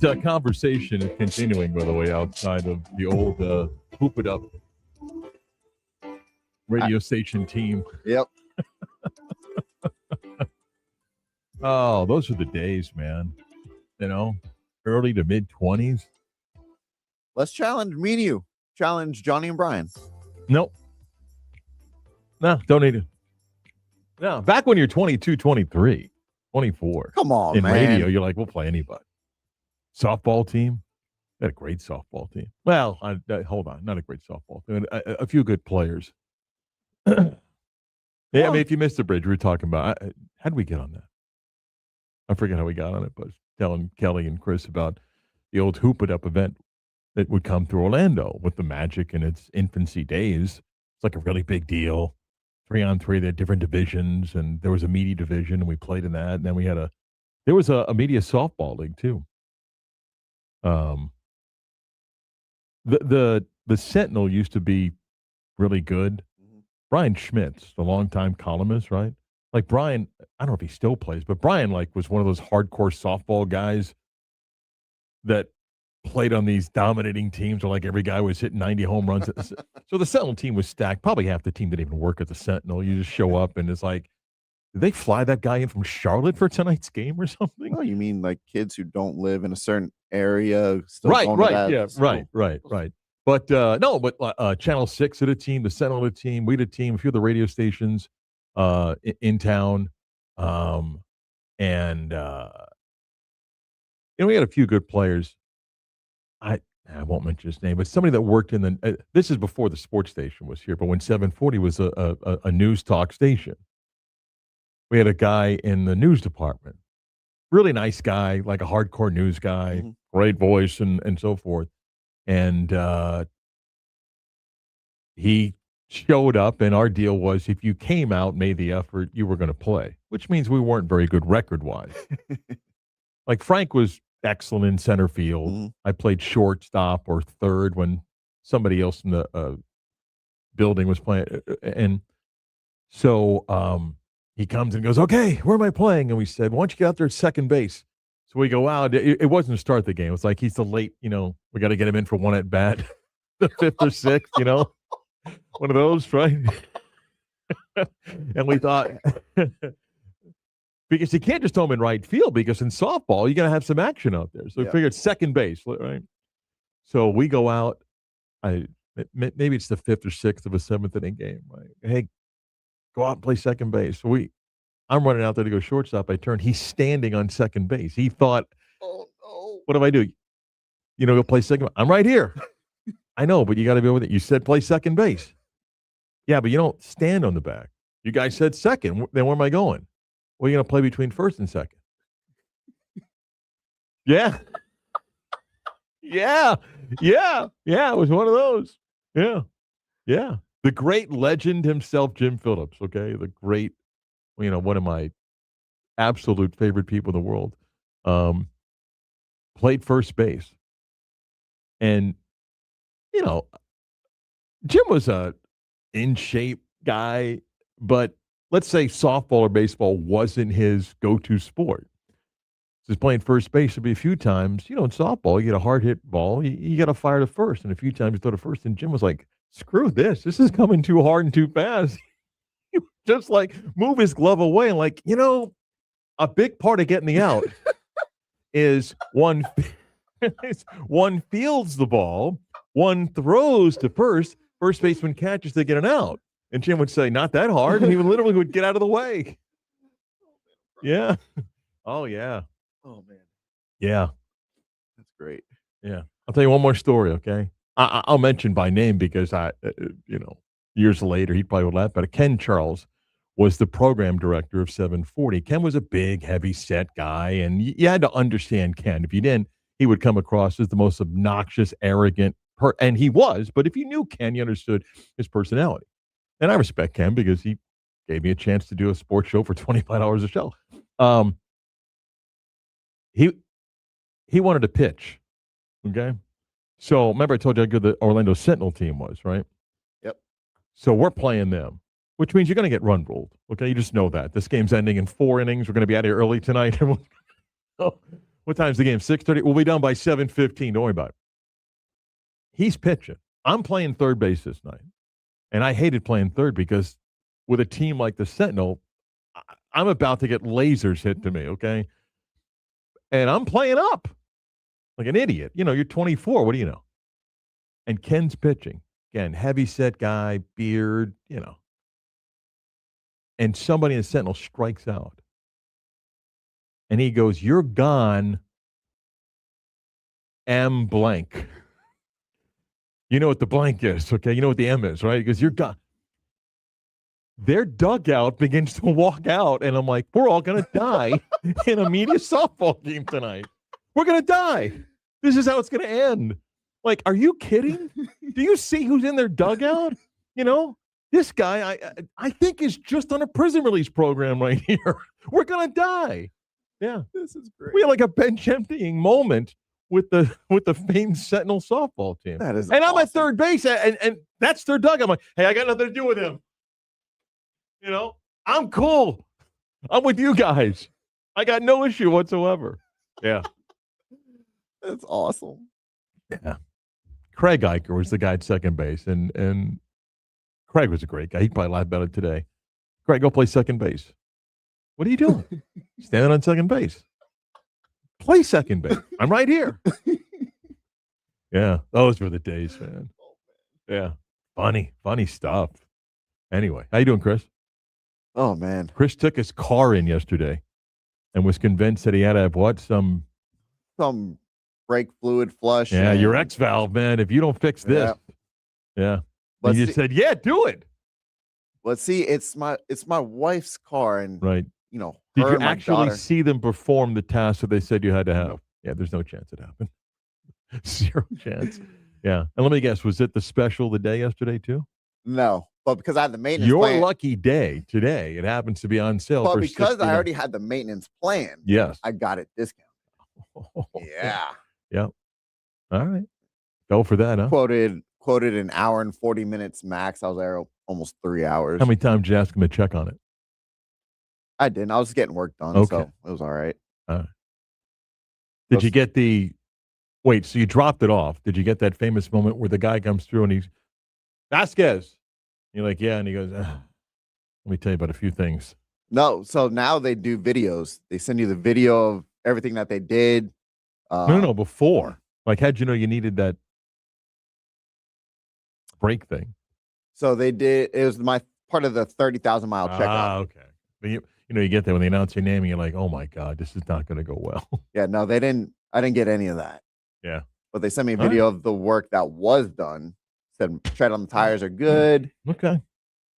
That conversation is continuing, by the way, outside of the old Hoop It Up radio station team. Yep. Oh, those are the days, man. You know, early to mid 20s. Let's challenge me and you. Challenge Johnny and Brian. Nope. No, don't need it. No, back when you're 22, 23, 24. Come on, in man. radio, you're like, we'll play anybody. Softball team. We had a great softball team. Well, hold on. Not a great softball team. A few good players. Yeah, I mean, if you missed the bridge, we were talking about, how did we get on that? I forget how we got on it, but I was telling Kelly and Chris about the old Hoop It Up event that would come through Orlando with the Magic in its infancy days. It's like a really big deal. 3-on-3, they had different divisions, and there was a media division, and we played in that. And then there was a media softball league too. The Sentinel used to be really good. Brian Schmitz, the longtime columnist, right? Like Brian, I don't know if he still plays, but Brian was one of those hardcore softball guys that played on these dominating teams where every guy was hitting 90 home runs. So the Sentinel team was stacked. Probably half the team didn't even work at the Sentinel. You just show up and it's like, did they fly that guy in from Charlotte for tonight's game or something? Oh, you mean like kids who don't live in a certain area? Right. But Channel 6 had a team, the Sentinel had a team, we had a team, a few of the radio stations in town. And we had a few good players. I won't mention his name, but somebody that worked in the this is before the sports station was here, but when 740 was a news talk station, we had a guy in the news department. Really nice guy, like a hardcore news guy, great voice and so forth. And he showed up, and our deal was if you came out, made the effort, you were going to play, which means we weren't very good record-wise. Like Frank was excellent in center field. I played shortstop or third when somebody else in the building was playing. And so he comes and goes, okay, where am I playing? And we said, why don't you get out there at second base? So we go out. It wasn't to start the game. It's like he's the late, we got to get him in for one at bat, the fifth or sixth, one of those, right? And we thought, because you can't just throw him in right field, because in softball, you got to have some action out there. So we figured second base, right? So we go out. Maybe it's the fifth or sixth of a seventh inning game, right? Hey, go out and play second base. So I'm running out there to go shortstop. I turn. He's standing on second base. He thought, oh, no. What do I do? Go play second. I'm right here. I know, but you got to be over there. You said play second base. Yeah, but you don't stand on the back. You guys said second. Then where am I going? Well, you're going to play between first and second. Yeah. Yeah. It was one of those. Yeah. The great legend himself, Jim Phillips, okay? The great, one of my absolute favorite people in the world, played first base. And, Jim was a in-shape guy, but let's say softball or baseball wasn't his go-to sport. Just playing first base would be a few times. In softball, you get a hard hit ball, you got to fire to first. And a few times you throw to first, and Jim was like, screw this. This is coming too hard and too fast. He would just move his glove away and a big part of getting the out is one fields the ball, one throws to first baseman catches to get an out. And Jim would say, not that hard. And he would get out of the way. Yeah. Oh, yeah. Oh, man. Yeah. That's great. Yeah. I'll tell you one more story, okay? I'll mention by name because years later, he probably would laugh about it. Ken Charles was the program director of 740. Ken was a big, heavy-set guy, and you had to understand Ken. If you didn't, he would come across as the most obnoxious, arrogant, and he was, but if you knew Ken, you understood his personality. And I respect Ken because he gave me a chance to do a sports show for $25 a show. He wanted to pitch, okay? So remember I told you how good the Orlando Sentinel team was, right? Yep. So we're playing them, which means you're going to get run ruled, okay? You just know that. This game's ending in 4 innings. We're going to be out of here early tonight. What time's the game? 6:30? We'll be done by 7:15. Don't worry about it. He's pitching. I'm playing third base this night. And I hated playing third because with a team like the Sentinel, I'm about to get lasers hit to me, okay? And I'm playing up like an idiot. You're 24. What do you know? And Ken's pitching. Again, heavy set guy, beard, And somebody in the Sentinel strikes out. And he goes, "You're gone, M blank." You know what the blank is, okay? You know what the M is, right? He goes, "You're gone." Their dugout begins to walk out, and I'm like, we're all going to die in a media softball game tonight. We're going to die. This is how it's going to end. Like, are you kidding? Do you see who's in their dugout? This guy, I think, is just on a prison release program right here. We're going to die. Yeah. This is great. We had like a bench emptying moment with the famed Sentinel softball team. That is and awesome. I'm at third base, and that's their dugout. I'm like, hey, I got nothing to do with him. I'm cool. I'm with you guys. I got no issue whatsoever. Yeah. That's awesome. Yeah. Craig Eicher was the guy at second base, and Craig was a great guy. He'd probably laugh about it today. Craig, go play second base. What are you doing? Standing on second base. Play second base. I'm right here. Yeah. Those were the days, man. Yeah. Funny stuff. Anyway, how you doing, Chris? Oh, man. Chris took his car in yesterday and was convinced that he had to have what? Some brake fluid flush. Yeah, your X valve, man. If you don't fix this. Yeah. But you said, yeah, do it. But see, it's my wife's car, and right. Did you actually see them perform the task that they said you had to have? No. Yeah, there's no chance it happened. Zero chance. Yeah. And let me guess, was it the special the day yesterday too? No. But because I had the maintenance plan. Lucky day today. It happens to be on sale. But because I already had the maintenance plan, yes, I got it discounted. Yeah. Yep. All right. Go for that, huh? Quoted an hour and 40 minutes max. I was there almost 3 hours. How many times did you ask him to check on it? I didn't. I was getting work done, so it was all right. Did you get wait, so you dropped it off. Did you get that famous moment where the guy comes through and he's, Vasquez? You're like, yeah, and he goes, let me tell you about a few things. No, so now they do videos. They send you the video of everything that they did. No, before. Like, how'd you know you needed that brake thing? So they did. It was my part of the 30,000 mile checkup. Ah, okay. But you get there when they announce your name, and you're like, oh my God, this is not going to go well. Yeah, no, they didn't. I didn't get any of that. Yeah. But they sent me a video of the work that was done. Said tread on the tires are good. Okay.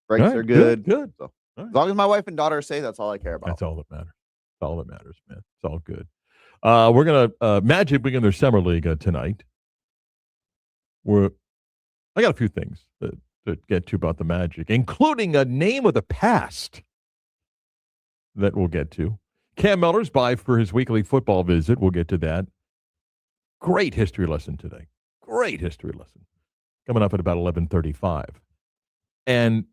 Brakes are good. Good. So, as long as my wife and daughter are safe, that's all I care about. That's all that matters. That's all that matters, man. It's all good. We're gonna Magic begin their summer league tonight. I got a few things to get to about the Magic, including a name of the past that we'll get to. Cam Miller's by for his weekly football visit. We'll get to that. Great history lesson today. Great history lesson. Coming up at about 11:35. And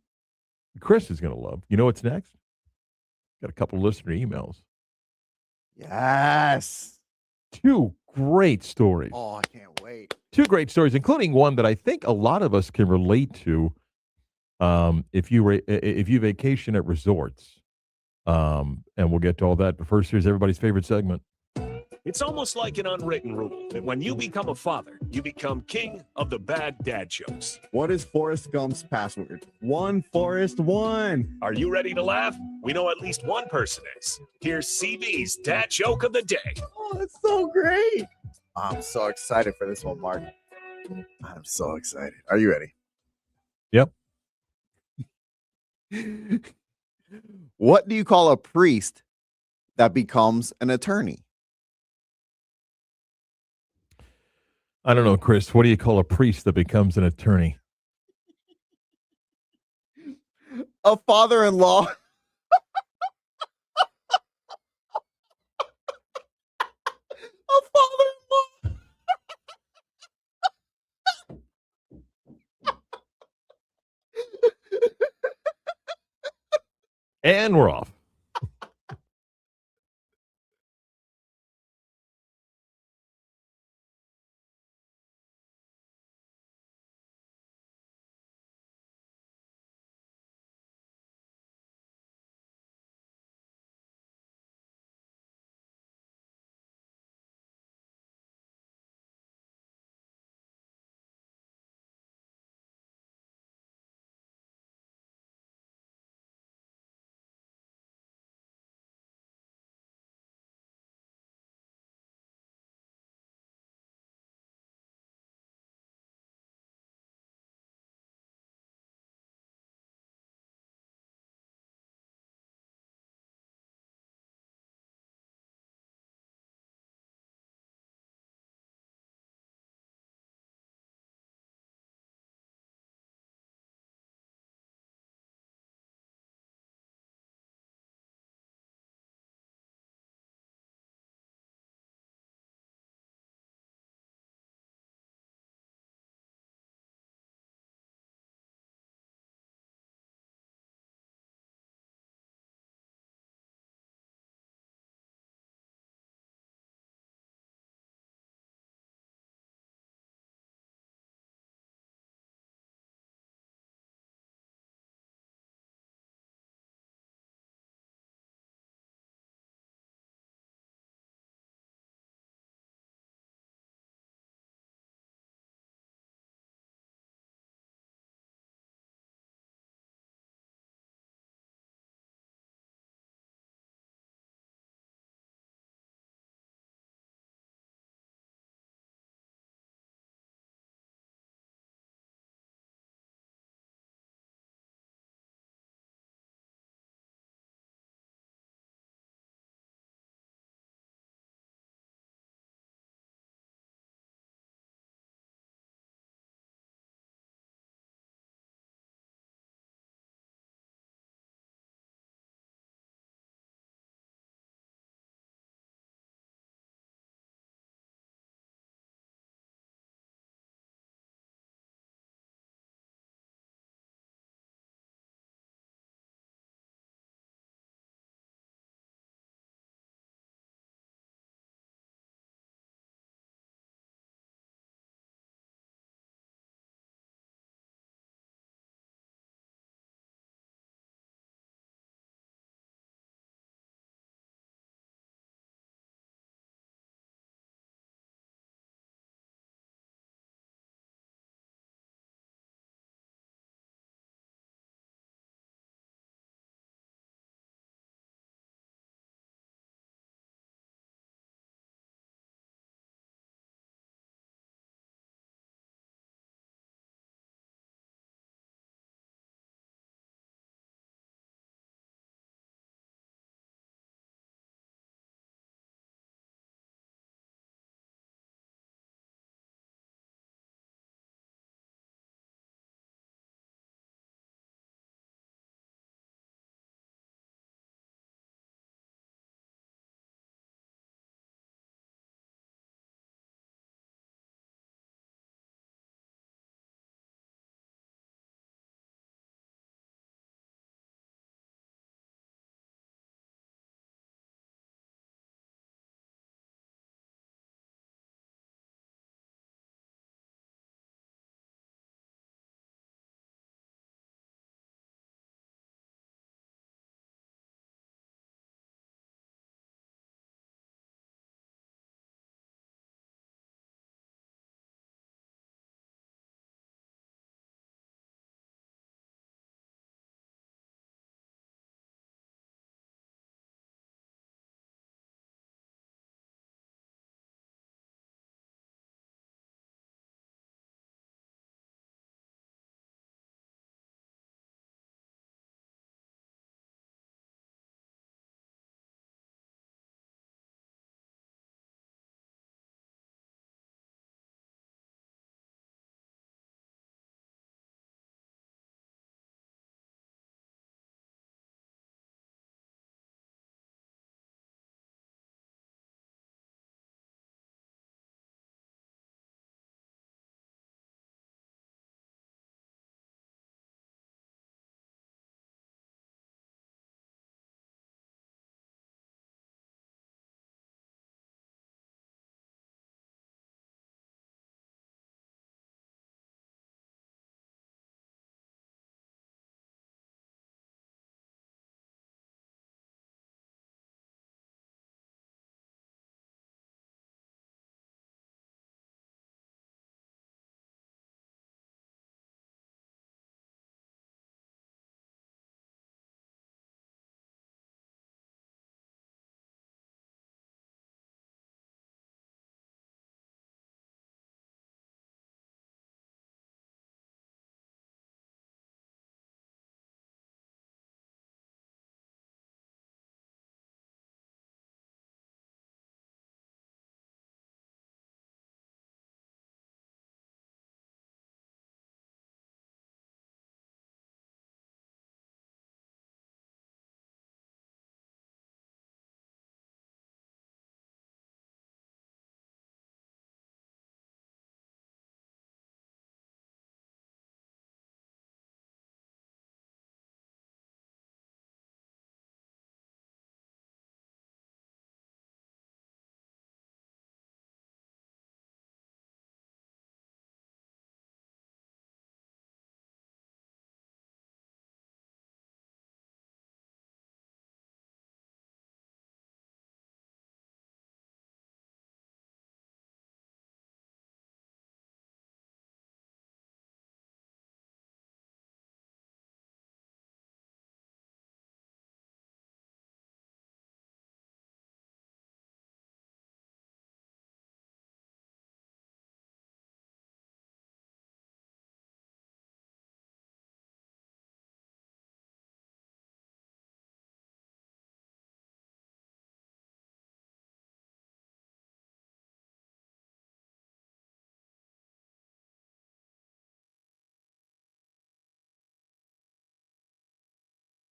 Chris is going to love. You know what's next? Got a couple listener emails. Yes. 2 great stories. Oh, I can't wait. 2 great stories, including one that I think a lot of us can relate to if you vacation at resorts. And we'll get to all that. But first, here's everybody's favorite segment. It's almost like an unwritten rule that when you become a father, you become king of the bad dad jokes. What is Forrest Gump's password? 1 Forrest 1. Are you ready to laugh? We know at least one person is. Here's CB's dad joke of the day. Oh, that's so great. I'm so excited for this one, Mark. I'm so excited. Are you ready? Yep. What do you call a priest that becomes an attorney? I don't know, Chris. What do you call a priest that becomes an attorney? A father-in-law. A father-in-law. And we're off.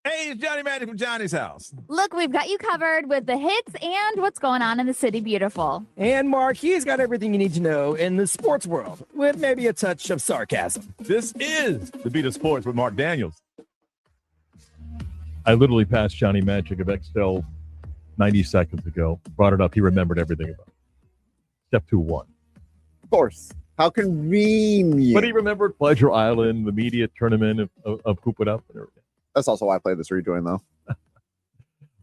Hey, it's Johnny Magic from Johnny's house. Look, we've got you covered with the hits and what's going on in the city beautiful. And Mark, he's got everything you need to know in the sports world, with maybe a touch of sarcasm. This is the Beat of Sports with Marc Daniels. I literally passed Johnny Magic of Excel 90 seconds ago. Brought it up. He remembered everything about it. Step 2-1. Of course. How convenient. But he remembered Pleasure Island, the media tournament of Hoop It Up and everything. That's also why I played this rejoin, though.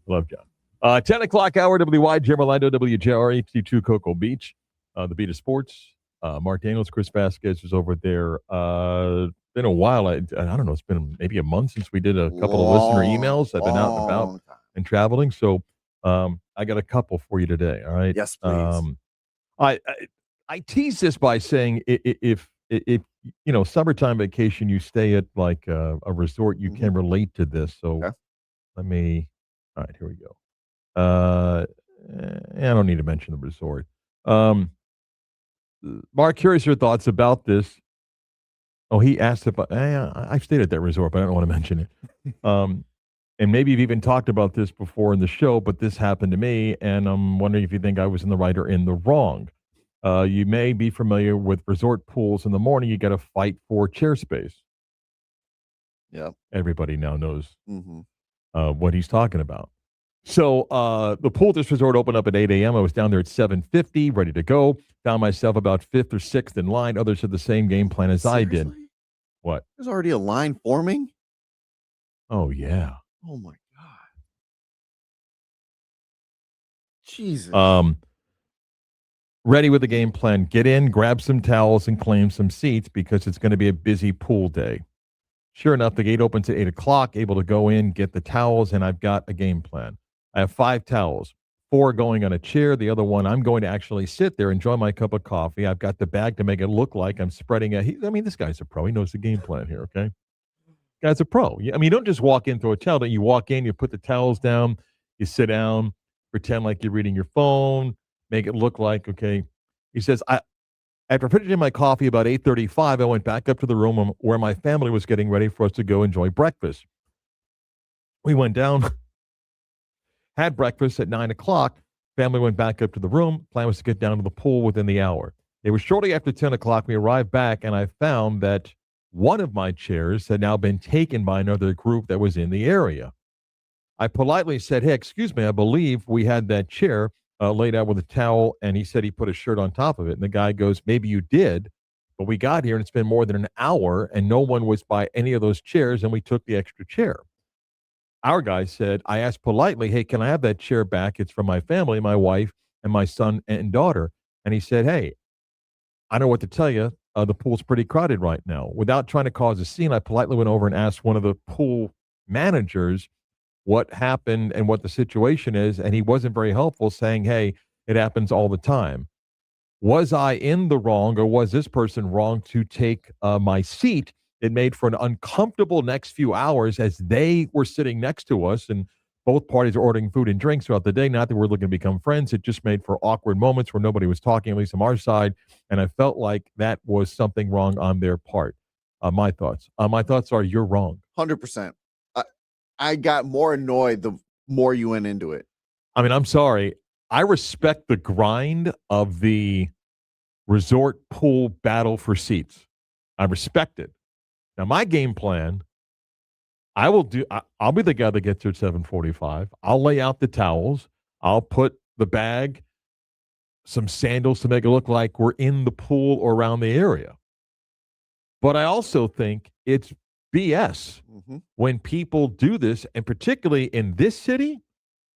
Love John. 10 o'clock hour, WYGM Orlando, WJR, HD2 Cocoa Beach. The Beat of Sports. Marc Daniels, Chris Vasquez is over there. Been a while. I don't know. It's been maybe a month since we did a couple of listener emails. I've been out and about and traveling. So I got a couple for you today. All right. Yes, please. I tease this by saying if summertime vacation, you stay at like a resort, you can relate to this. So all right, here we go. I don't need to mention the resort. Mark, curious your thoughts about this. Oh, he asked if I've stayed at that resort, but I don't want to mention it. And maybe you've even talked about this before in the show, but this happened to me, and I'm wondering if you think I was in the right or in the wrong. You may be familiar with resort pools. In the morning, you got to fight for chair space. Yep. Everybody now knows what he's talking about. So the pool at this resort opened up at 8 a.m. I was down there at 7:50, ready to go. Found myself about 5th or 6th in line. Others had the same game plan as I did. What? There's already a line forming? Oh, yeah. Oh, my God. Jesus. Ready with the game plan. Get in, grab some towels, and claim some seats because it's going to be a busy pool day. Sure enough, the gate opens at 8 o'clock, able to go in, get the towels, and I've got a game plan. I have 5 towels, 4 going on a chair. The other one, I'm going to actually sit there, enjoy my cup of coffee. I've got the bag to make it look like I'm spreading this guy's a pro. He knows the game plan here, okay? Guy's a pro. You don't just walk in, throw a towel. You walk in, you put the towels down, you sit down, pretend like you're reading your phone, make it look like, okay. He says, after finishing my coffee about 8:35, I went back up to the room where my family was getting ready for us to go enjoy breakfast. We went down, had breakfast at 9 o'clock. Family went back up to the room. Plan was to get down to the pool within the hour. It was shortly after 10 o'clock we arrived back, and I found that one of my chairs had now been taken by another group that was in the area. I politely said, hey, excuse me, I believe we had that chair laid out with a towel, and he said he put a shirt on top of it. And the guy goes, maybe you did, but we got here and it's been more than an hour and no one was by any of those chairs and we took the extra chair. Our guy said, I asked politely, hey, can I have that chair back? It's for my family, my wife and my son and daughter. And he said, hey, I don't know what to tell you. The pool's pretty crowded right now. Without trying to cause a scene, I politely went over and asked one of the pool managers what happened and what the situation is, and he wasn't very helpful, saying, hey, it happens all the time. Was I in the wrong, or was this person wrong to take my seat? It made for an uncomfortable next few hours as they were sitting next to us, and both parties are ordering food and drinks throughout the day. Not that we're looking to become friends. It just made for awkward moments where nobody was talking, at least on our side, and I felt like that was something wrong on their part. My thoughts. My thoughts are you're wrong. 100%. I got more annoyed the more you went into it. I mean, I'm sorry. I respect the grind of the resort pool battle for seats. I respect it. Now, my game plan, I'll be the guy that gets there at 7:45. I'll lay out the towels. I'll put the bag, some sandals to make it look like we're in the pool or around the area. But I also think it's BS when people do this, and particularly in this city,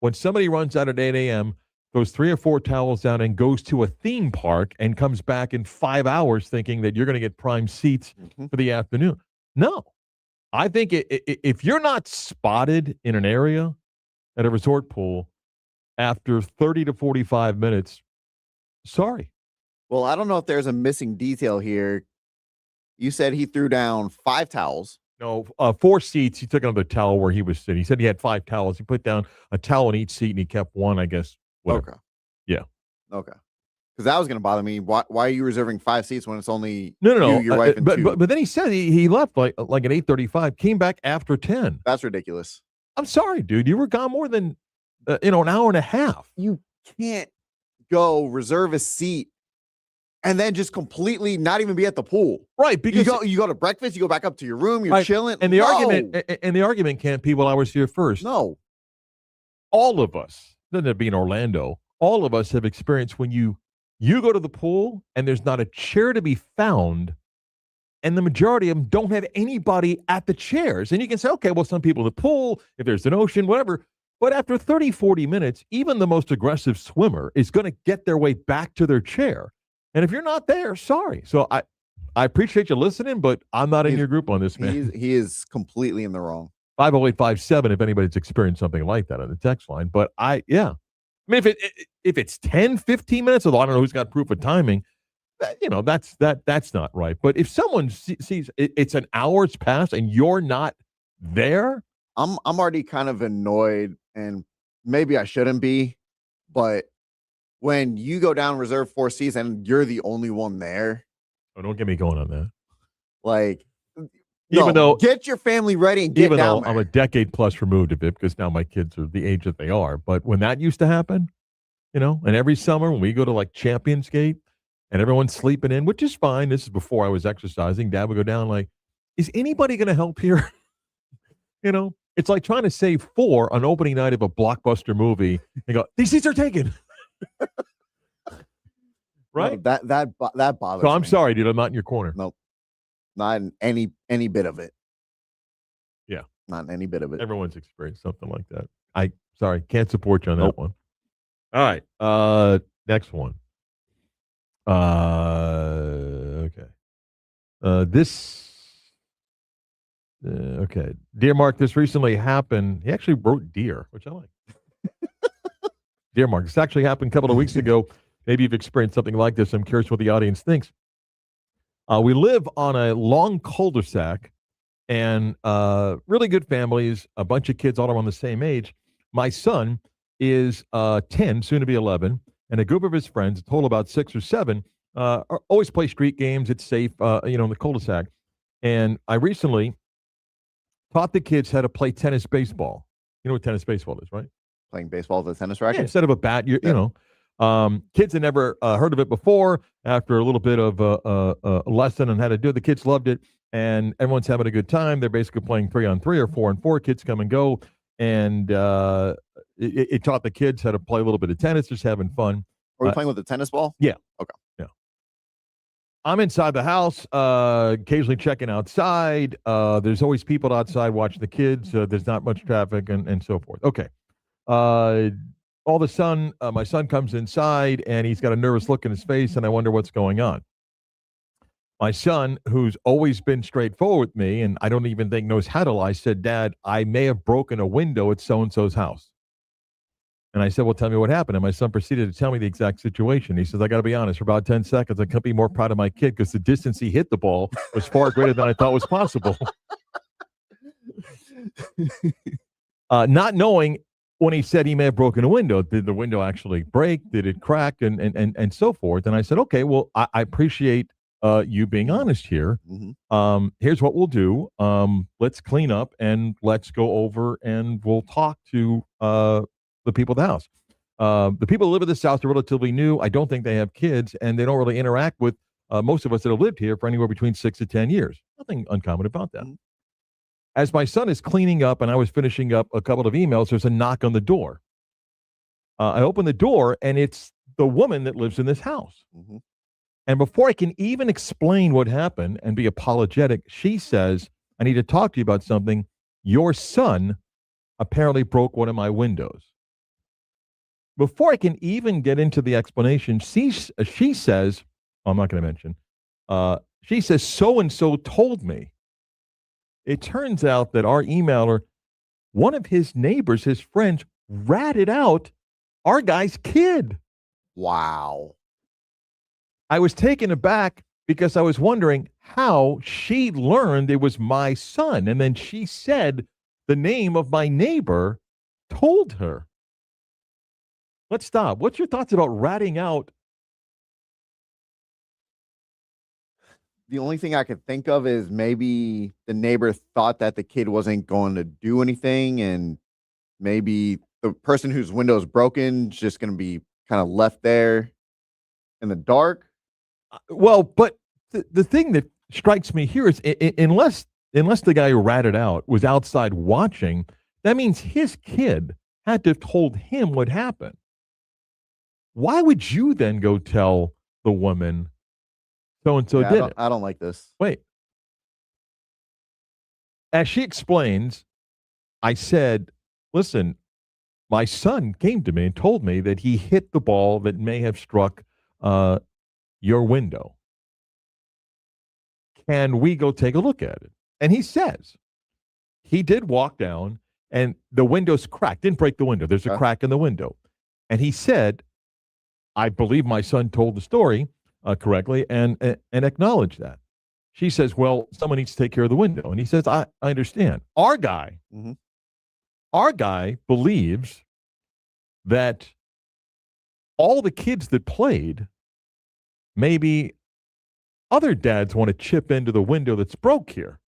when somebody runs out at 8 a.m., throws 3 or 4 towels down and goes to a theme park and comes back in 5 hours thinking that you're going to get prime seats for the afternoon. No. I think if you're not spotted in an area at a resort pool after 30 to 45 minutes, sorry. Well, I don't know if there's a missing detail here. You said he threw down 5 towels. No, 4 seats. He took another towel where he was sitting. He said he had 5 towels. He put down a towel in each seat, and he kept one, I guess. Whatever. Okay. Yeah. Okay. Because that was going to bother me. Why are you reserving 5 seats when it's only no, you, your wife, and 2? But then he said he left like at 8:35, came back after 10. That's ridiculous. I'm sorry, dude. You were gone more than an hour and a half. You can't go reserve a seat and then just completely not even be at the pool. Right, because you go to breakfast, you go back up to your room, you're right, chilling. And the argument can't be, well, I was here first. No. All of us, doesn't it be in Orlando, all of us have experienced when you go to the pool and there's not a chair to be found, and the majority of them don't have anybody at the chairs. And you can say, okay, well, some people in the pool, if there's an ocean, whatever. But after 30, 40 minutes, even the most aggressive swimmer is going to get their way back to their chair. And if you're not there, sorry. So I appreciate you listening, but I'm not in your group on this, man. He is completely in the wrong. 50857 if anybody's experienced something like that on the text line. But I mean, if it's 10, 15 minutes, although I don't know who's got proof of timing, that's not right. But if someone sees it's an hour's past and you're not there, I'm already kind of annoyed, and maybe I shouldn't be, but when you go down reserve 4 seats and you're the only one there, don't get me going on that. Like, even though get your family ready and get down there. I'm a decade plus removed of it because now my kids are the age that they are. But when that used to happen, and every summer when we go to like Champions Gate and everyone's sleeping in, which is fine. This is before I was exercising. Dad would go down like, is anybody going to help here? It's like trying to save 4 on opening night of a blockbuster movie and go, these seats are taken. Right? No, that bothers So I'm me. sorry, dude. I'm not in your corner. Nope. Not in any bit of it. Yeah. Not in any bit of it. Everyone's experienced something like that. Sorry, can't support you on that one. All right. Next one. Okay. Okay. Dear Mark, this recently happened. He actually wrote dear, which I like. Dear Mark, this actually happened a couple of weeks ago. Maybe you've experienced something like this. I'm curious what the audience thinks. We live on a long cul-de-sac and really good families, a bunch of kids all around the same age. My son is 10, soon to be 11, and a group of his friends, a total about 6 or 7, always play street games. It's safe, in the cul-de-sac. And I recently taught the kids how to play tennis baseball. You know what tennis baseball is, right? Playing baseball with a tennis racket? Yeah, instead of a bat, you know. Kids had never heard of it before. After a little bit of a lesson on how to do it, the kids loved it, and everyone's having a good time. They're basically playing 3-on-3 or 4-on-4. Kids come and go, and it taught the kids how to play a little bit of tennis, just having fun. Are we playing with a tennis ball? Yeah. Okay. Yeah. I'm inside the house, occasionally checking outside. There's always people outside watching the kids. There's not much traffic and so forth. Okay. All of a sudden, my son comes inside and he's got a nervous look in his face, and I wonder what's going on. My son, who's always been straightforward with me, and I don't even think knows how to lie, said, "Dad, I may have broken a window at so-and-so's house." And I said, "Well, tell me what happened." And my son proceeded to tell me the exact situation. He says, "I got to be honest, for about 10 seconds, I couldn't be more proud of my kid because the distance he hit the ball was far greater than I thought was possible." Not knowing when he said he may have broken a window, did the window actually break? Did it crack? And so forth. And I said, okay, well, I appreciate you being honest here. Mm-hmm. Here's what we'll do. Let's clean up and let's go over and we'll talk to the people of the house. The people who live in this house are relatively new. I don't think they have kids, and they don't really interact with most of us that have lived here for anywhere between 6 to 10 years. Nothing uncommon about that. Mm-hmm. As my son is cleaning up and I was finishing up a couple of emails, there's a knock on the door. I open the door, and it's the woman that lives in this house. Mm-hmm. And before I can even explain what happened and be apologetic, she says, "I need to talk to you about something. Your son apparently broke one of my windows." Before I can even get into the explanation, she says, I'm not going to mention, she says, "So-and-so told me." It turns out that our emailer, one of his neighbors, his friends, ratted out our guy's kid. Wow. I was taken aback because I was wondering how she learned it was my son. And then she said the name of my neighbor told her. Let's stop. What's your thoughts about ratting out? The only thing I could think of is maybe the neighbor thought that the kid wasn't going to do anything and maybe the person whose window is broken is just going to be kind of left there in the dark. Well, but the thing that strikes me here is unless the guy who ratted out was outside watching, that means his kid had to have told him what happened. Why would you then go tell the woman so-and-so Yeah, did it? I don't like this. Wait. As she explains, I said, listen, my son came to me and told me that he hit the ball that may have struck your window. Can we go take a look at it? And he says he did walk down and the window's cracked. Didn't break the window. There's a crack in the window. And he said, I believe my son told the story correctly and acknowledged that. She says, well, someone needs to take care of the window. And he says, I understand. Our guy believes that all the kids that played, maybe other dads want to chip into the window that's broke here.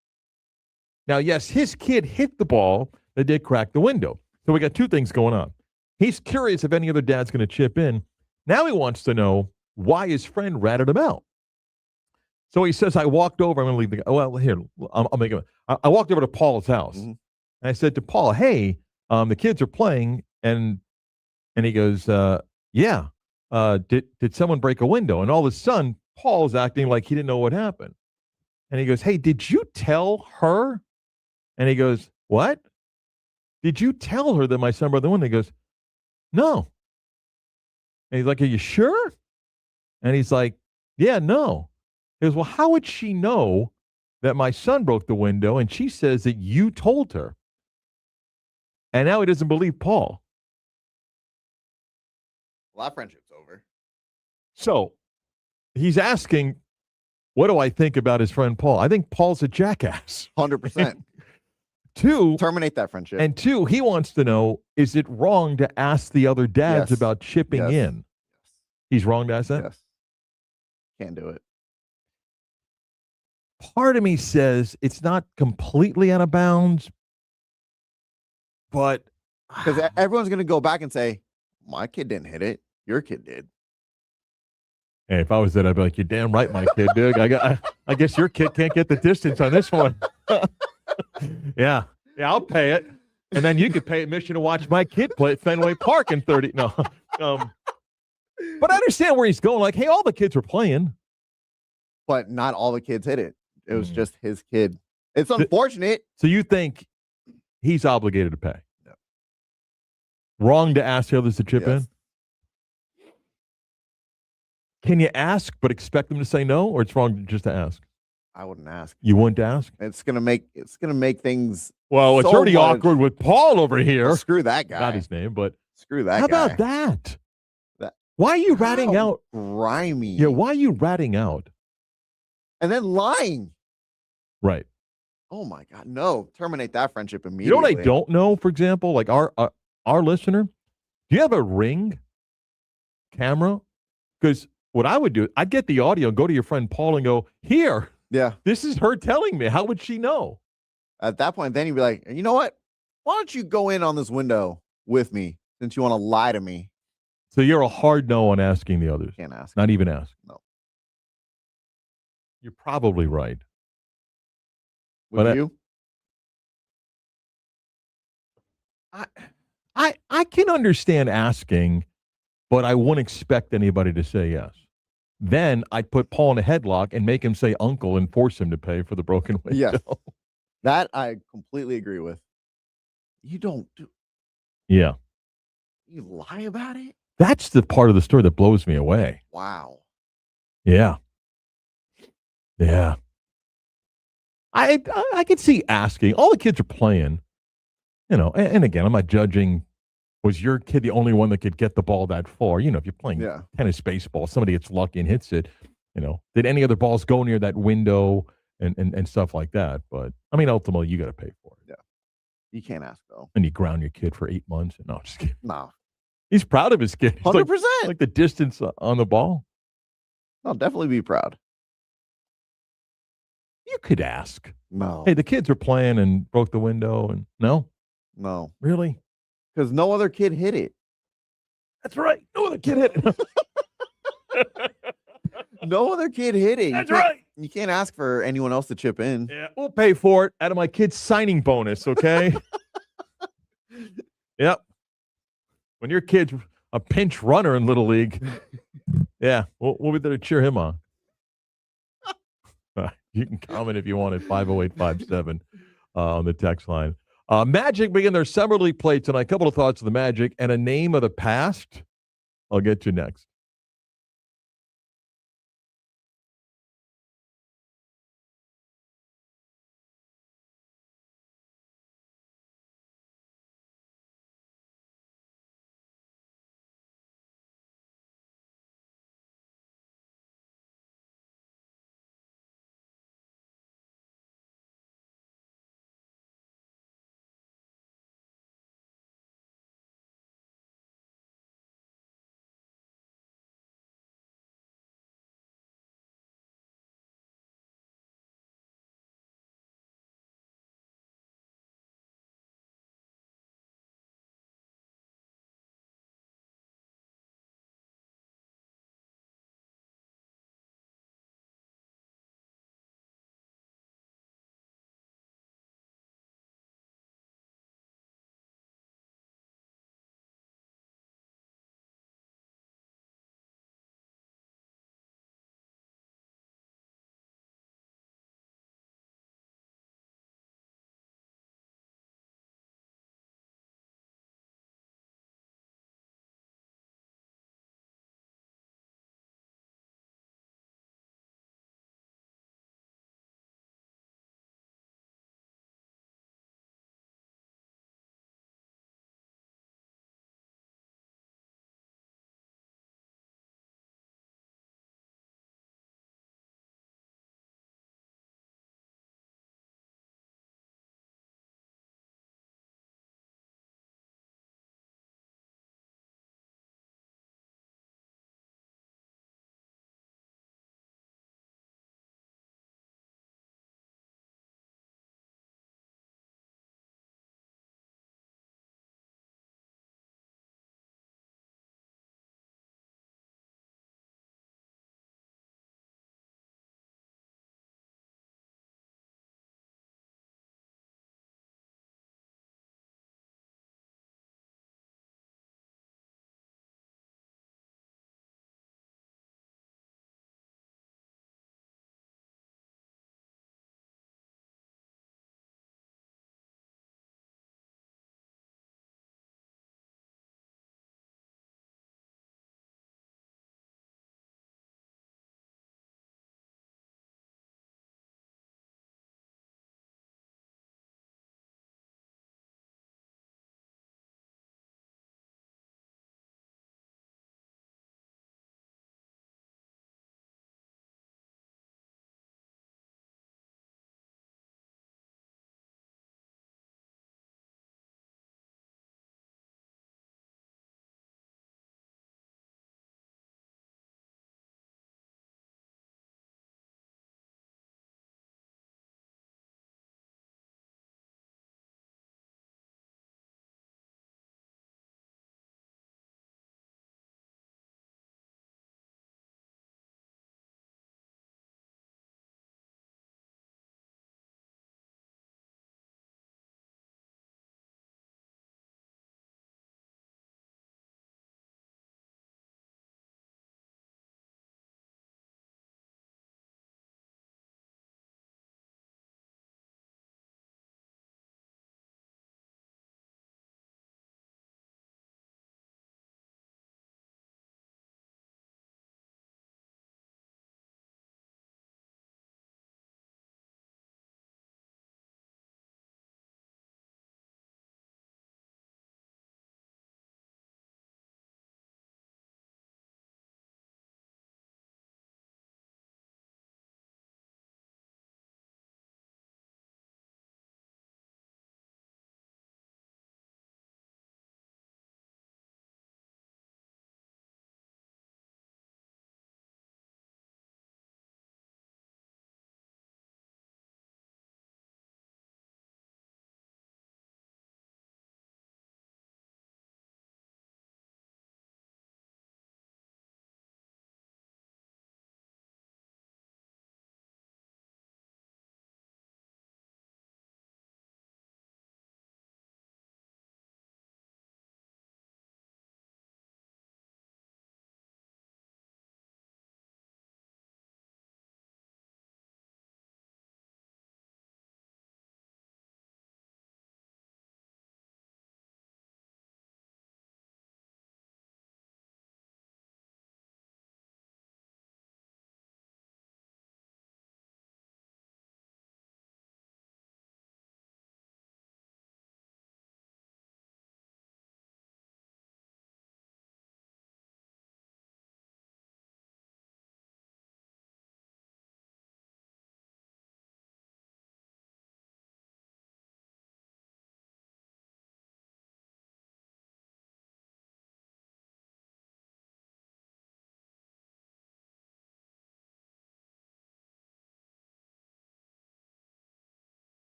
Now, yes, his kid hit the ball that did crack the window. So we got two things going on. He's curious if any other dad's going to chip in. Now he wants to know why his friend ratted him out. So he says, I walked over. I'm going to leave the. Well, here, I'll make it. I walked over to Paul's house, and I said to Paul, "Hey, the kids are playing," and he goes, "Yeah. Did someone break a window?" And all of a sudden, Paul's acting like he didn't know what happened, and he goes, "Hey, did you tell her?" And he goes, "What? Did you tell her that my son broke the window?" He goes, "No." And he's like, "Are you sure?" And he's like, "Yeah, no." He goes, well, how would she know that my son broke the window? And she says that you told her. And now he doesn't believe Paul. Well, that friendship's over. So he's asking, what do I think about his friend Paul? I think Paul's a jackass. 100%. Two, terminate that friendship. And two, he wants to know, is it wrong to ask the other dads about chipping in? He's wrong to ask that? Yes. Can't do it. Part of me says it's not completely out of bounds, but because everyone's going to go back and say, my kid didn't hit it. Your kid did. Hey, if I was that, I'd be like, you're damn right, my kid, dude. I guess your kid can't get the distance on this one. Yeah, I'll pay it. And then you could pay admission to watch my kid play at Fenway Park in 30. No. But I understand where he's going. Like, hey, all the kids were playing. But not all the kids hit it. It was just his kid. It's unfortunate. So you think he's obligated to pay? No. Wrong to ask the others to chip in? Can you ask but expect them to say no, or it's wrong just to ask? I wouldn't ask. You wouldn't ask? It's gonna make things. Well, it's already awkward with Paul over here. Well, screw that guy. Not his name, but screw that guy. How about that? Why are you ratting out? Grimy. Yeah, why are you ratting out? And then lying. Right. Oh my God, no! Terminate that friendship immediately. You know what I don't know? For example, like our listener, do you have a Ring camera? Because what I would do, I'd get the audio and go to your friend Paul and go, here. Yeah. This is her telling me. How would she know? At that point, then you'd be like, you know what? Why don't you go in on this window with me since you want to lie to me? So you're a hard no on asking the others. Can't ask. Not even ask. No. You're probably right. Would you? I can understand asking, but I wouldn't expect anybody to say yes. Then I'd put Paul in a headlock and make him say uncle and force him to pay for the broken window. Yes. That I completely agree with. You don't do. Yeah. You lie about it? That's the part of the story that blows me away. Wow. Yeah. Yeah. I could see asking. All the kids are playing, and again, I'm not judging. Was your kid the only one that could get the ball that far? If you're playing tennis, baseball, somebody gets lucky and hits it, did any other balls go near that window and stuff like that? But, I mean, ultimately, you got to pay for it. Yeah. You can't ask, though. And you ground your kid for 8 months. No, I'm just kidding. No. He's proud of his kid. He's 100%. Like the distance on the ball. I'll definitely be proud. You could ask. No. Hey, the kids are playing and broke the window. And no? No. Really? because no other kid hit it. That's right. No other kid hit it. No other kid hit it. That's right. You can't ask for anyone else to chip in. Yeah, we'll pay for it out of my kid's signing bonus, okay? Yep. When your kid's a pinch runner in Little League, yeah, we'll be there to cheer him on. You can comment if you want at 50857 on the text line. Magic begin their summer league play tonight. A couple of thoughts of the Magic and a name of the past. I'll get to next.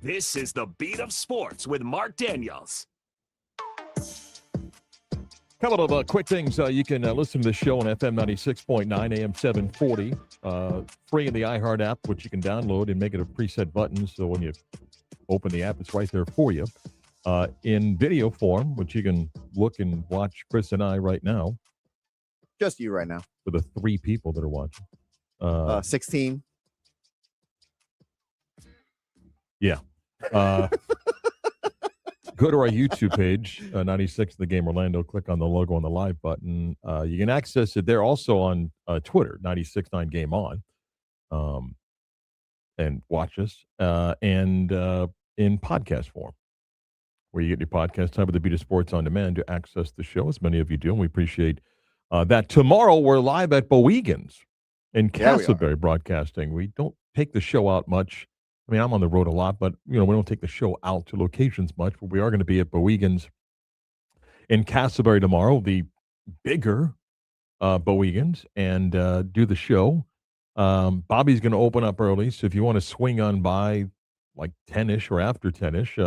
This is the Beat of Sports with Marc Daniels. Couple of quick things. You can listen to the show on FM 96.9, AM 740, free in the iHeart app, which you can download and make it a preset button. So when you open the app, it's right there for you. In video form, which you can look and watch Chris and I right now. Just you right now. For the 3 people that are watching. 16. Yeah. Go to our YouTube page, 96 The Game Orlando. Click on the logo on the live button. You can access it there also on Twitter, 96.9 Game On, and watch us. And in podcast form, where you get your podcast time with the Beat of Sports on demand to access the show, as many of you do, and we appreciate that. Tomorrow, we're live at Boegan's in Castleberry Broadcasting. We don't take the show out much. I mean, I'm on the road a lot, but, we don't take the show out to locations much. But we are going to be at Boegan's in Castleberry tomorrow, the bigger Boegan's, and do the show. Bobby's going to open up early, so if you want to swing on by like 10-ish or after 10-ish,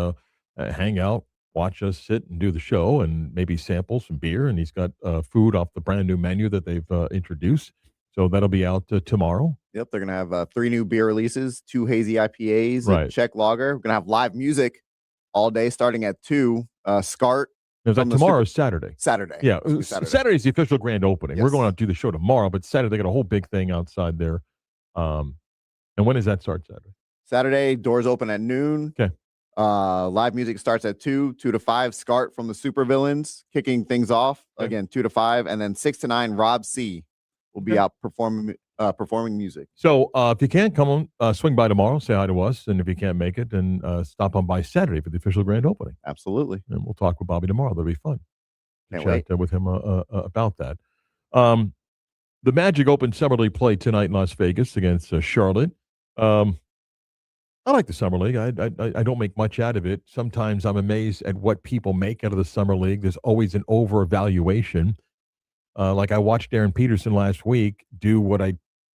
hang out, watch us sit and do the show, and maybe sample some beer. And he's got food off the brand new menu that they've introduced. So that'll be out tomorrow. Yep, they're going to have 3 new beer releases, 2 hazy IPAs, a Czech lager. We're going to have live music all day starting at 2. SCART. Is that tomorrow or Saturday? Saturday. Yeah, Saturday is the official grand opening. Yes. We're going to do the show tomorrow, but Saturday they got a whole big thing outside there. And when does that start Saturday? Saturday, doors open at noon. Okay. Live music starts at 2 to 5. SCART from the Supervillains kicking things off. Okay. Again, 2 to 5. And then 6 to 9, Rob C. will be out performing music. So if you can't come on, swing by tomorrow, say hi to us. And if you can't make it, then stop on by Saturday for the official grand opening. Absolutely. And we'll talk with Bobby tomorrow. That'll be fun. Can't Chat with him about that. The Magic opened Summer League play tonight in Las Vegas against Charlotte. I like the Summer League. I don't make much out of it. Sometimes I'm amazed at what people make out of the Summer League. There's always an over-evaluation. Like I watched Darren Peterson last week do what I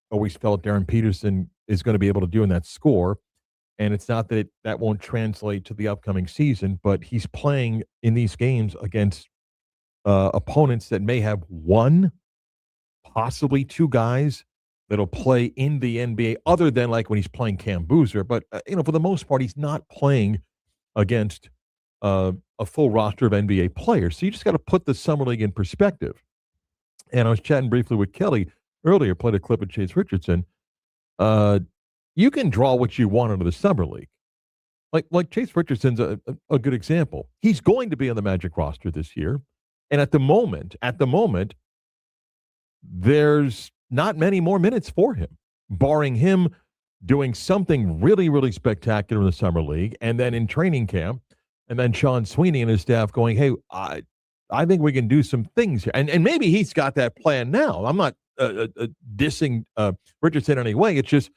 always felt Darren Peterson is going to be able to do in that score. And it's not that that won't translate to the upcoming season, but he's playing in these games against opponents that may have 1, possibly 2 guys that'll play in the NBA other than like when he's playing Cam Boozer. But, for the most part, he's not playing against a full roster of NBA players. So you just got to put the Summer League in perspective. And I was chatting briefly with Kelly earlier, played a clip of Chase Richardson. You can draw what you want out of the Summer League. Like Chase Richardson's a good example. He's going to be on the Magic roster this year. And at the moment, there's not many more minutes for him, barring him doing something really, really spectacular in the Summer League and then in training camp, and then Sean Sweeney and his staff going, hey, I think we can do some things here. And maybe he's got that plan now. I'm not dissing Richardson in any way. It's just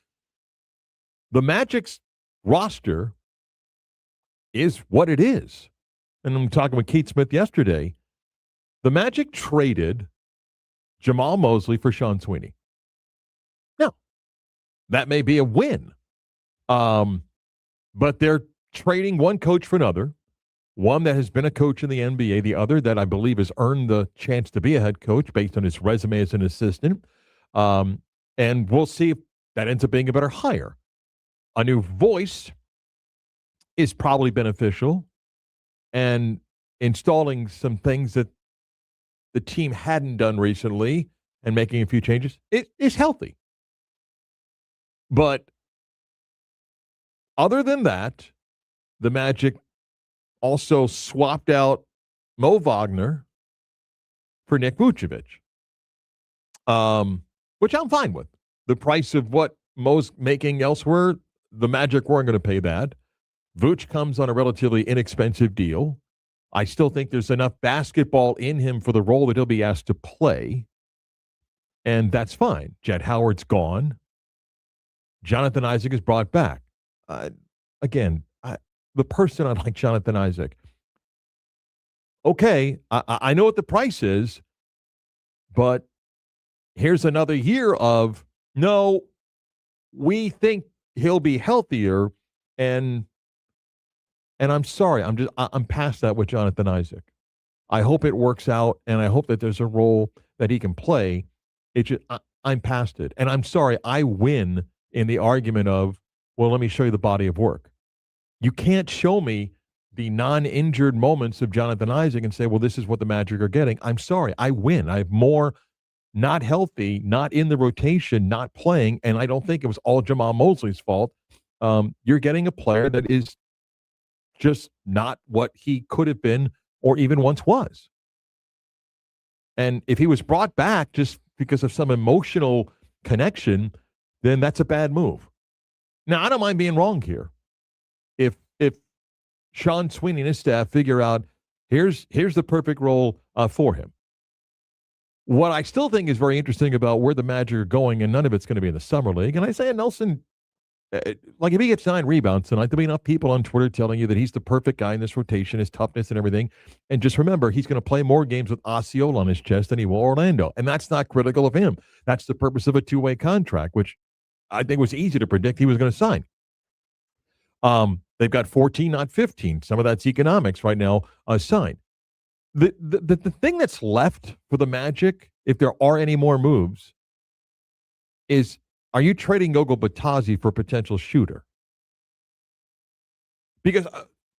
the Magic's roster is what it is. And I'm talking with Keith Smith yesterday. The Magic traded Jamal Mosley for Sean Sweeney. Now, that may be a win. But they're trading one coach for another. One that has been a coach in the NBA, the other that I believe has earned the chance to be a head coach based on his resume as an assistant. And we'll see if that ends up being a better hire. A new voice is probably beneficial, and installing some things that the team hadn't done recently and making a few changes, it is healthy. But other than that, the Magic also swapped out Mo Wagner for Nick Vucevic, which I'm fine with. The price of what Mo's making elsewhere, the Magic weren't going to pay that. Vooch comes on a relatively inexpensive deal. I still think there's enough basketball in him for the role that he'll be asked to play, and that's fine. Jett Howard's gone. Jonathan Isaac is brought back. Again, the person I like, Jonathan Isaac. Okay, I know what the price is, but here's another year of, no, we think he'll be healthier, and And I'm sorry, I'm past that with Jonathan Isaac. I hope it works out, and I hope that there's a role that he can play. I'm past it. And I'm sorry, I win in the argument of, well, let me show you the body of work. You can't show me the non-injured moments of Jonathan Isaac and say, well, this is what the Magic are getting. I'm sorry, I win. I have more not healthy, not in the rotation, not playing, and I don't think it was all Jamal Mosley's fault. You're getting a player that is just not what he could have been or even once was. And if he was brought back just because of some emotional connection, then that's a bad move. Now, I don't mind being wrong here. If Sean Sweeney and his staff figure out here's the perfect role for him. What I still think is very interesting about where the Magic are going, and none of it's going to be in the Summer League, and Isaiah Nelson, like if he gets 9 rebounds tonight, there'll be enough people on Twitter telling you that he's the perfect guy in this rotation, his toughness and everything. And just remember, he's going to play more games with Osceola on his chest than he will Orlando. And that's not critical of him. That's the purpose of a two-way contract, which I think was easy to predict he was going to sign. They've got 14, not 15. Some of that's economics right now signed. The thing that's left for the Magic, if there are any more moves, is are you trading Gogo Batazzi for a potential shooter? Because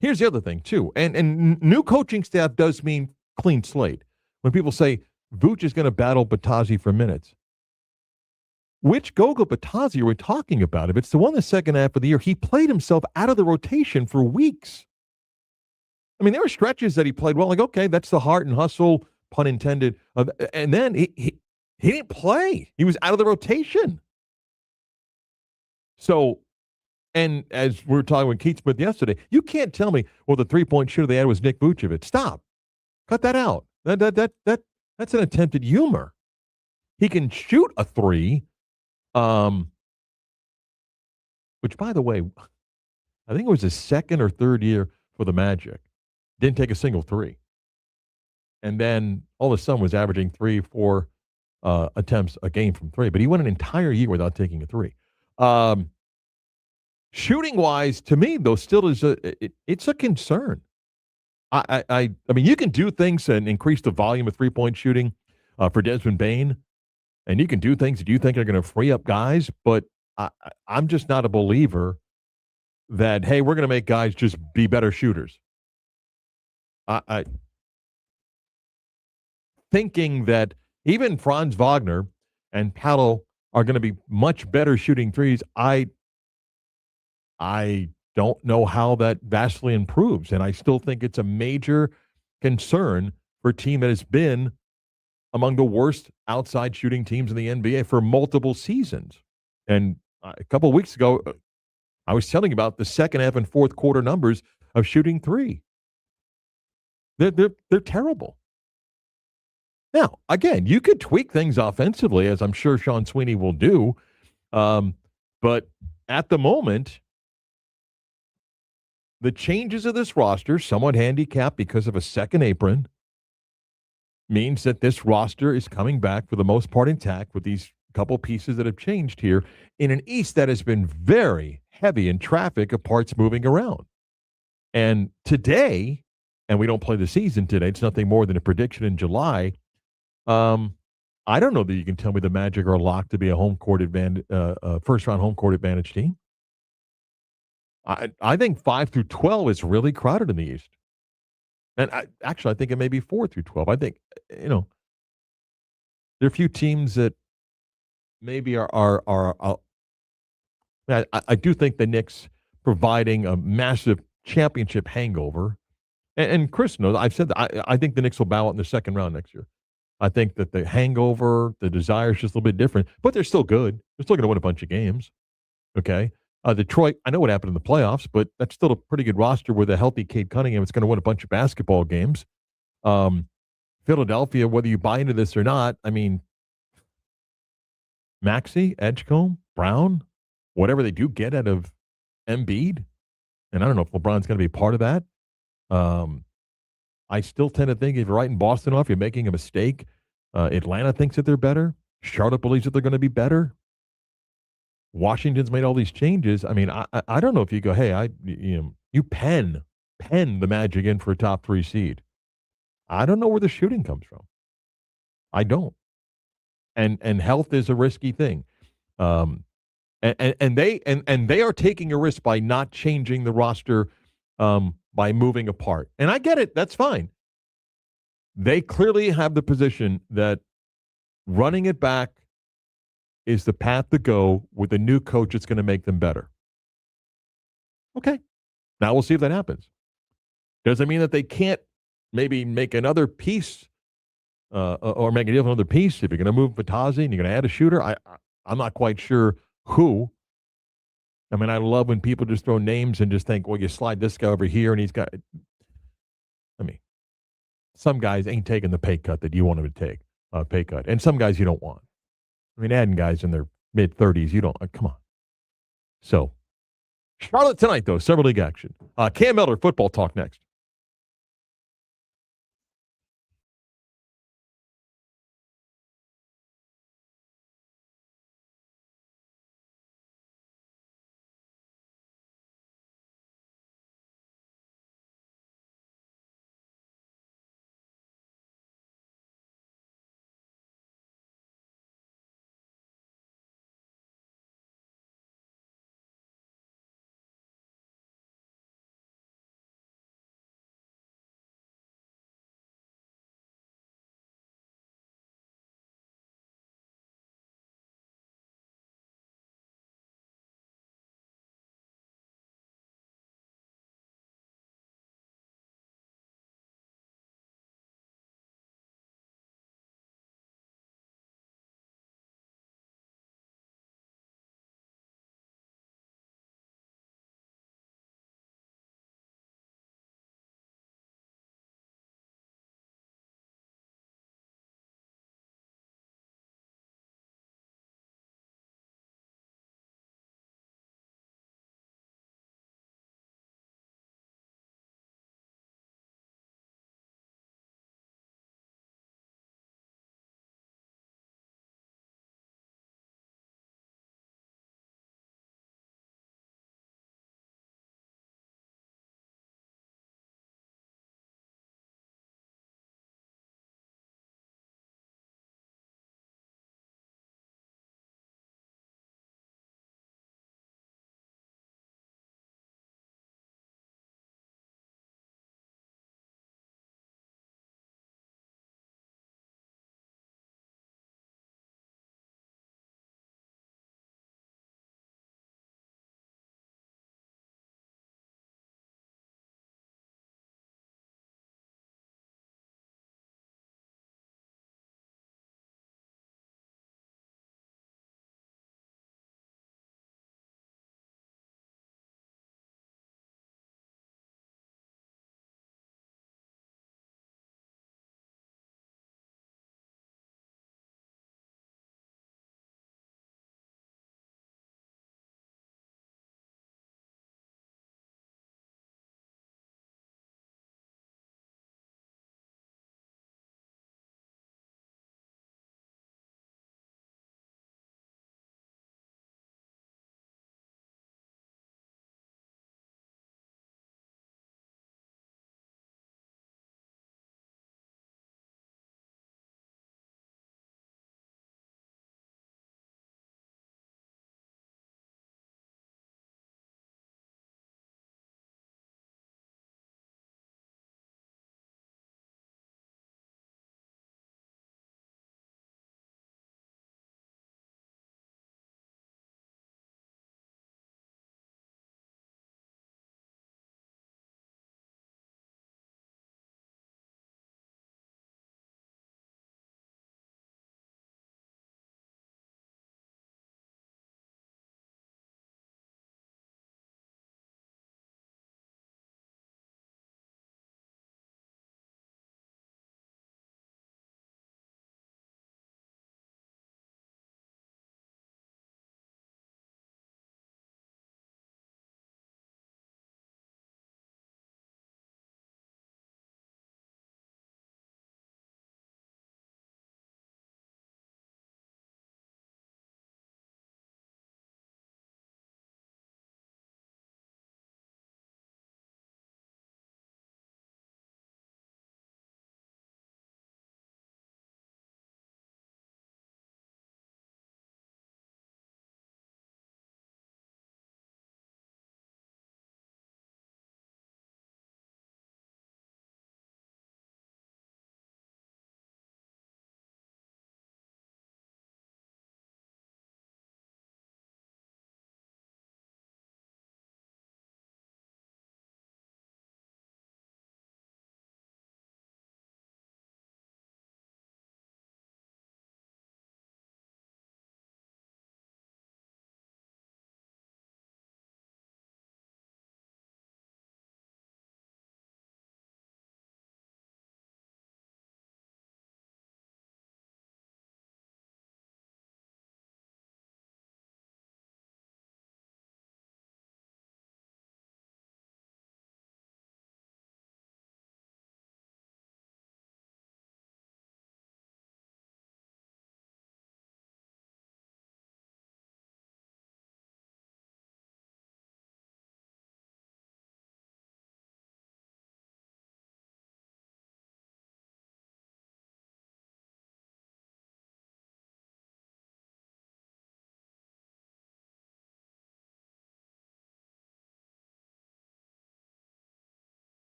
here's the other thing, too. And new coaching staff does mean clean slate. When people say Vooch is going to battle Batazzi for minutes, which Gogo Batazzi are we talking about? If it's the one in the second half of the year, he played himself out of the rotation for weeks. I mean, there were stretches that he played well, like, okay, that's the heart and hustle, pun intended. And then he didn't play. He was out of the rotation. So, and as we were talking with Keith Smith yesterday, you can't tell me, well, the three-point shooter they had was Nick Vucevic. Stop. Cut that out. That's an attempted humor. He can shoot a three, which, by the way, I think it was his second or third year for the Magic. Didn't take a single three. And then all of a sudden was averaging 3-4 attempts a game from three. But he went an entire year without taking a three. Shooting wise, to me, though, still is it's a concern. I mean, you can do things and increase the volume of 3-point shooting for Desmond Bane, and you can do things that you think are going to free up guys. But I'm just not a believer that, hey, we're going to make guys just be better shooters. I thinking that even Franz Wagner and Paolo are going to be much better shooting threes. I don't know how that vastly improves, and I still think it's a major concern for a team that has been among the worst outside shooting teams in the NBA for multiple seasons. And a couple of weeks ago, I was telling you about the second half and fourth quarter numbers of shooting three. They're terrible. Now, again, you could tweak things offensively, as I'm sure Sean Sweeney will do. But at the moment, the changes of this roster, somewhat handicapped because of a second apron, means that this roster is coming back for the most part intact with these couple pieces that have changed here in an East that has been very heavy in traffic of parts moving around. And today, and we don't play the season today, it's nothing more than a prediction in July. I don't know that you can tell me the Magic are locked to be a home court advantage, first-round home court advantage team. I think 5 through 12 is really crowded in the East. And I think it may be 4 through 12. I think, there are a few teams that maybe are I do think the Knicks providing a massive championship hangover. And Chris knows, I've said that I think the Knicks will bow out in the second round next year. I think that the hangover, the desire is just a little bit different, but they're still good. They're still going to win a bunch of games. Okay. Detroit, I know what happened in the playoffs, but that's still a pretty good roster with a healthy Cade Cunningham. It's going to win a bunch of basketball games. Philadelphia, whether you buy into this or not, I mean, Maxey, Edgecombe, Brown, whatever they do get out of Embiid, and I don't know if LeBron's going to be part of that. I still tend to think if you're writing Boston off, you're making a mistake. Atlanta thinks that they're better. Charlotte believes that they're going to be better. Washington's made all these changes. I mean, I don't know if you go, hey, you Penn, pen the Magic in for a top 3 seed. I don't know where the shooting comes from. I don't. And health is a risky thing. And they are taking a risk by not changing the roster by moving apart. And I get it. That's fine. They clearly have the position that running it back is the path to go with a new coach that's going to make them better. Okay. Now we'll see if that happens. Does it mean that they can't maybe make another piece or make a deal with another piece if you're going to move Vitazzi and you're going to add a shooter? I'm not quite sure who. I mean, I love when people just throw names and just think, well, you slide this guy over here and he's got. I mean, some guys ain't taking the pay cut that you want them to take, pay cut. And some guys you don't want. I mean, adding guys in their mid-30s, you don't. Come on. So, Charlotte tonight, though, Summer League action. Cam Miller, football talk next.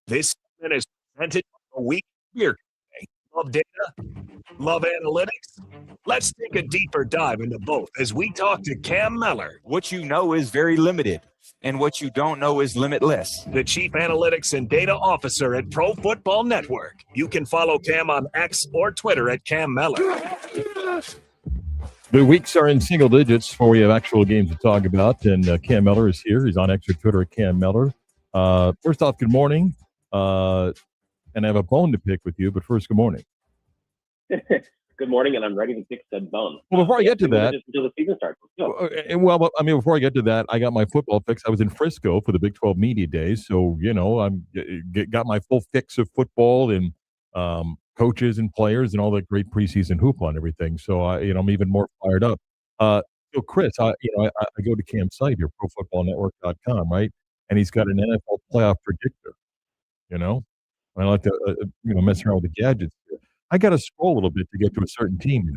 This segment is presented by a week beer company. Love data? Love analytics? Let's take a deeper dive into both as we talk to Cam Mellor, What you know is very limited, and what you don't know is limitless. the Chief Analytics and Data Officer at Pro Football Network. You can follow Cam on X or Twitter at Cam Mellor. The weeks are in single digits before we have actual games to talk about, and Cam Mellor is here. He's on X or Twitter at Cam Mellor. First off, good morning, and I have a bone to pick with you, but first, good morning. Good morning, and I'm ready to fix that bone. Well, before I get to that, just until the season starts. before I get to that, I got my football fix. I was in Frisco for the Big 12 Media Days, so I'm got my full fix of football and coaches and players and all that great preseason hoopla and everything. So I'm even more fired up. So Chris, I go to Cam's site here, ProFootballNetwork.com, right? And he's got an NFL playoff predictor. And I like to mess around with the gadgets here. I got to scroll a little bit to get to a certain team,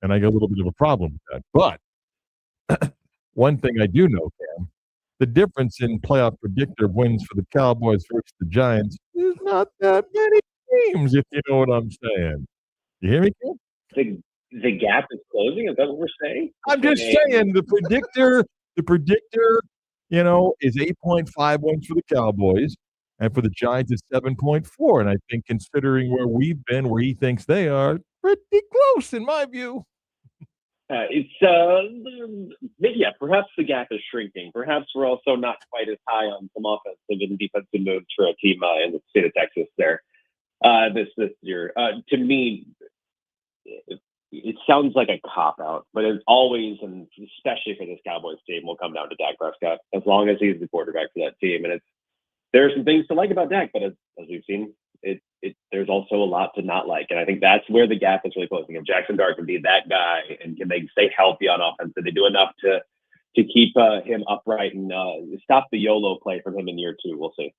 and I got a little bit of a problem with that. But one thing I do know, Cam, the difference in playoff predictor wins for the Cowboys versus the Giants is not that many teams, if you know what I'm saying. You hear me, Cam? The gap is closing. Is that what we're saying? I'm just saying the predictor, is 8.5 wins for the Cowboys. And for the Giants, it's 7.4. And I think considering where we've been, where he thinks they are, pretty close in my view. Perhaps the gap is shrinking. Perhaps we're also not quite as high on some offensive and defensive moves for a team in the state of Texas there this year. To me, it sounds like a cop-out, but as always, and especially for this Cowboys team, will come down to Dak Prescott, as long as he's the quarterback for that team. And there are some things to like about Dak, but as we've seen, there's also a lot to not like. And I think that's where the gap is really closing. If Jackson Dart can be that guy and can they stay healthy on offense, and they do enough to keep him upright and stop the YOLO play from him in year two, we'll see.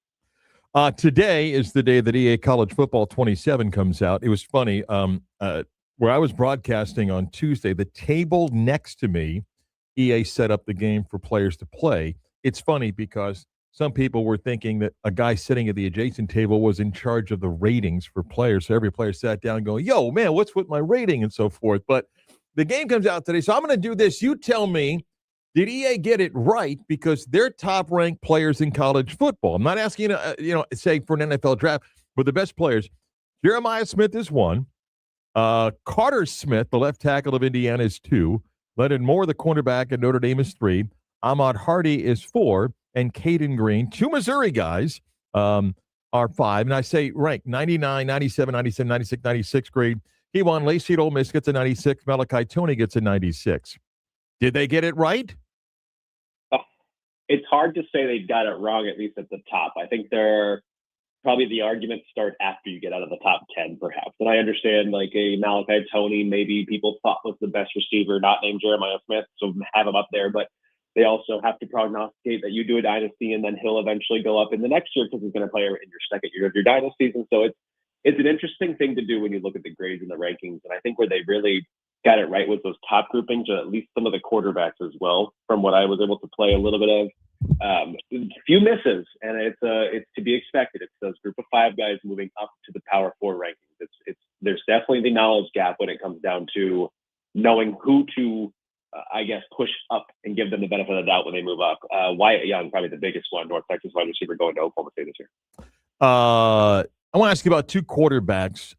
Today is the day that EA College Football 27 comes out. It was funny. Where I was broadcasting on Tuesday, the table next to me, EA set up the game for players to play. It's funny because some people were thinking that a guy sitting at the adjacent table was in charge of the ratings for players. So every player sat down going, yo, man, what's with my rating and so forth. But the game comes out today. So I'm going to do this. You tell me, did EA get it right? Because they're top-ranked players in college football. I'm not asking you to, say for an NFL draft, but the best players. Jeremiah Smith is 1. Carter Smith, the left tackle of Indiana, is 2. Leonard Moore, the cornerback at Notre Dame, is 3. Ahmad Hardy is 4. And Caden Green, 2 Missouri guys, are 5. And I say rank 99, 97, 97, 96, 96 grade. Kevon Lacey at Ole Miss gets a 96. Malachi Tony gets a 96. Did they get it right? It's hard to say they got it wrong, at least at the top. I think probably the arguments start after you get out of the top 10, perhaps. And I understand like a Malachi Tony, maybe people thought was the best receiver, not named Jeremiah Smith, so have him up there. But they also have to prognosticate that you do a dynasty and then he'll eventually go up in the next year because he's going to play in your second year of your dynasty. And so it's an interesting thing to do when you look at the grades and the rankings. And I think where they really got it right was those top groupings, or at least some of the quarterbacks as well, from what I was able to play a little bit of. Few misses, and it's to be expected. It's those group of 5 guys moving up to the Power 4 rankings. There's definitely the knowledge gap when it comes down to knowing who to push up and give them the benefit of the doubt when they move up. Wyatt Young, probably the biggest one, North Texas wide receiver going to Oklahoma State this year. I want to ask you about 2 quarterbacks,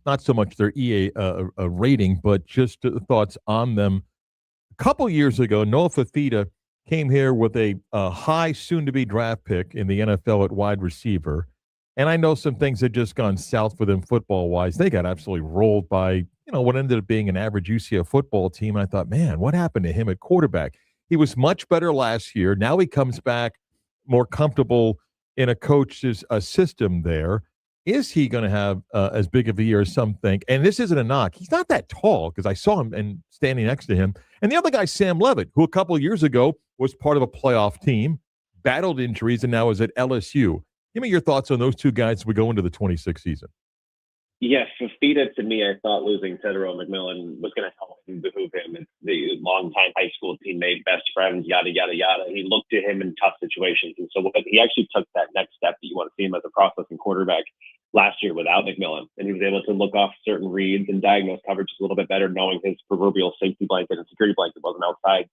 not so much their EA rating, but just thoughts on them. A couple years ago, Noah Fafita came here with a high soon-to-be draft pick in the NFL at wide receiver. And I know some things had just gone south for them football-wise. They got absolutely rolled by, what ended up being an average UCF football team. I thought, man, what happened to him at quarterback? He was much better last year. Now he comes back more comfortable in a coach's system there. Is he going to have as big of a year as some think? And this isn't a knock. He's not that tall because I saw him and standing next to him. And the other guy, Sam Levitt, who a couple of years ago was part of a playoff team, battled injuries, and now is at LSU. Give me your thoughts on those 2 guys as we go into the 26th season. Yes, Fafita, to me, I thought losing Tedero McMillan was going to help him, behoove him. It's the longtime high school teammate, best friends, yada, yada, yada. He looked to him in tough situations. And so he actually took that next step that you want to see him as a processing quarterback last year without McMillan. And he was able to look off certain reads and diagnose coverages a little bit better, knowing his proverbial safety blanket and security blanket wasn't outside.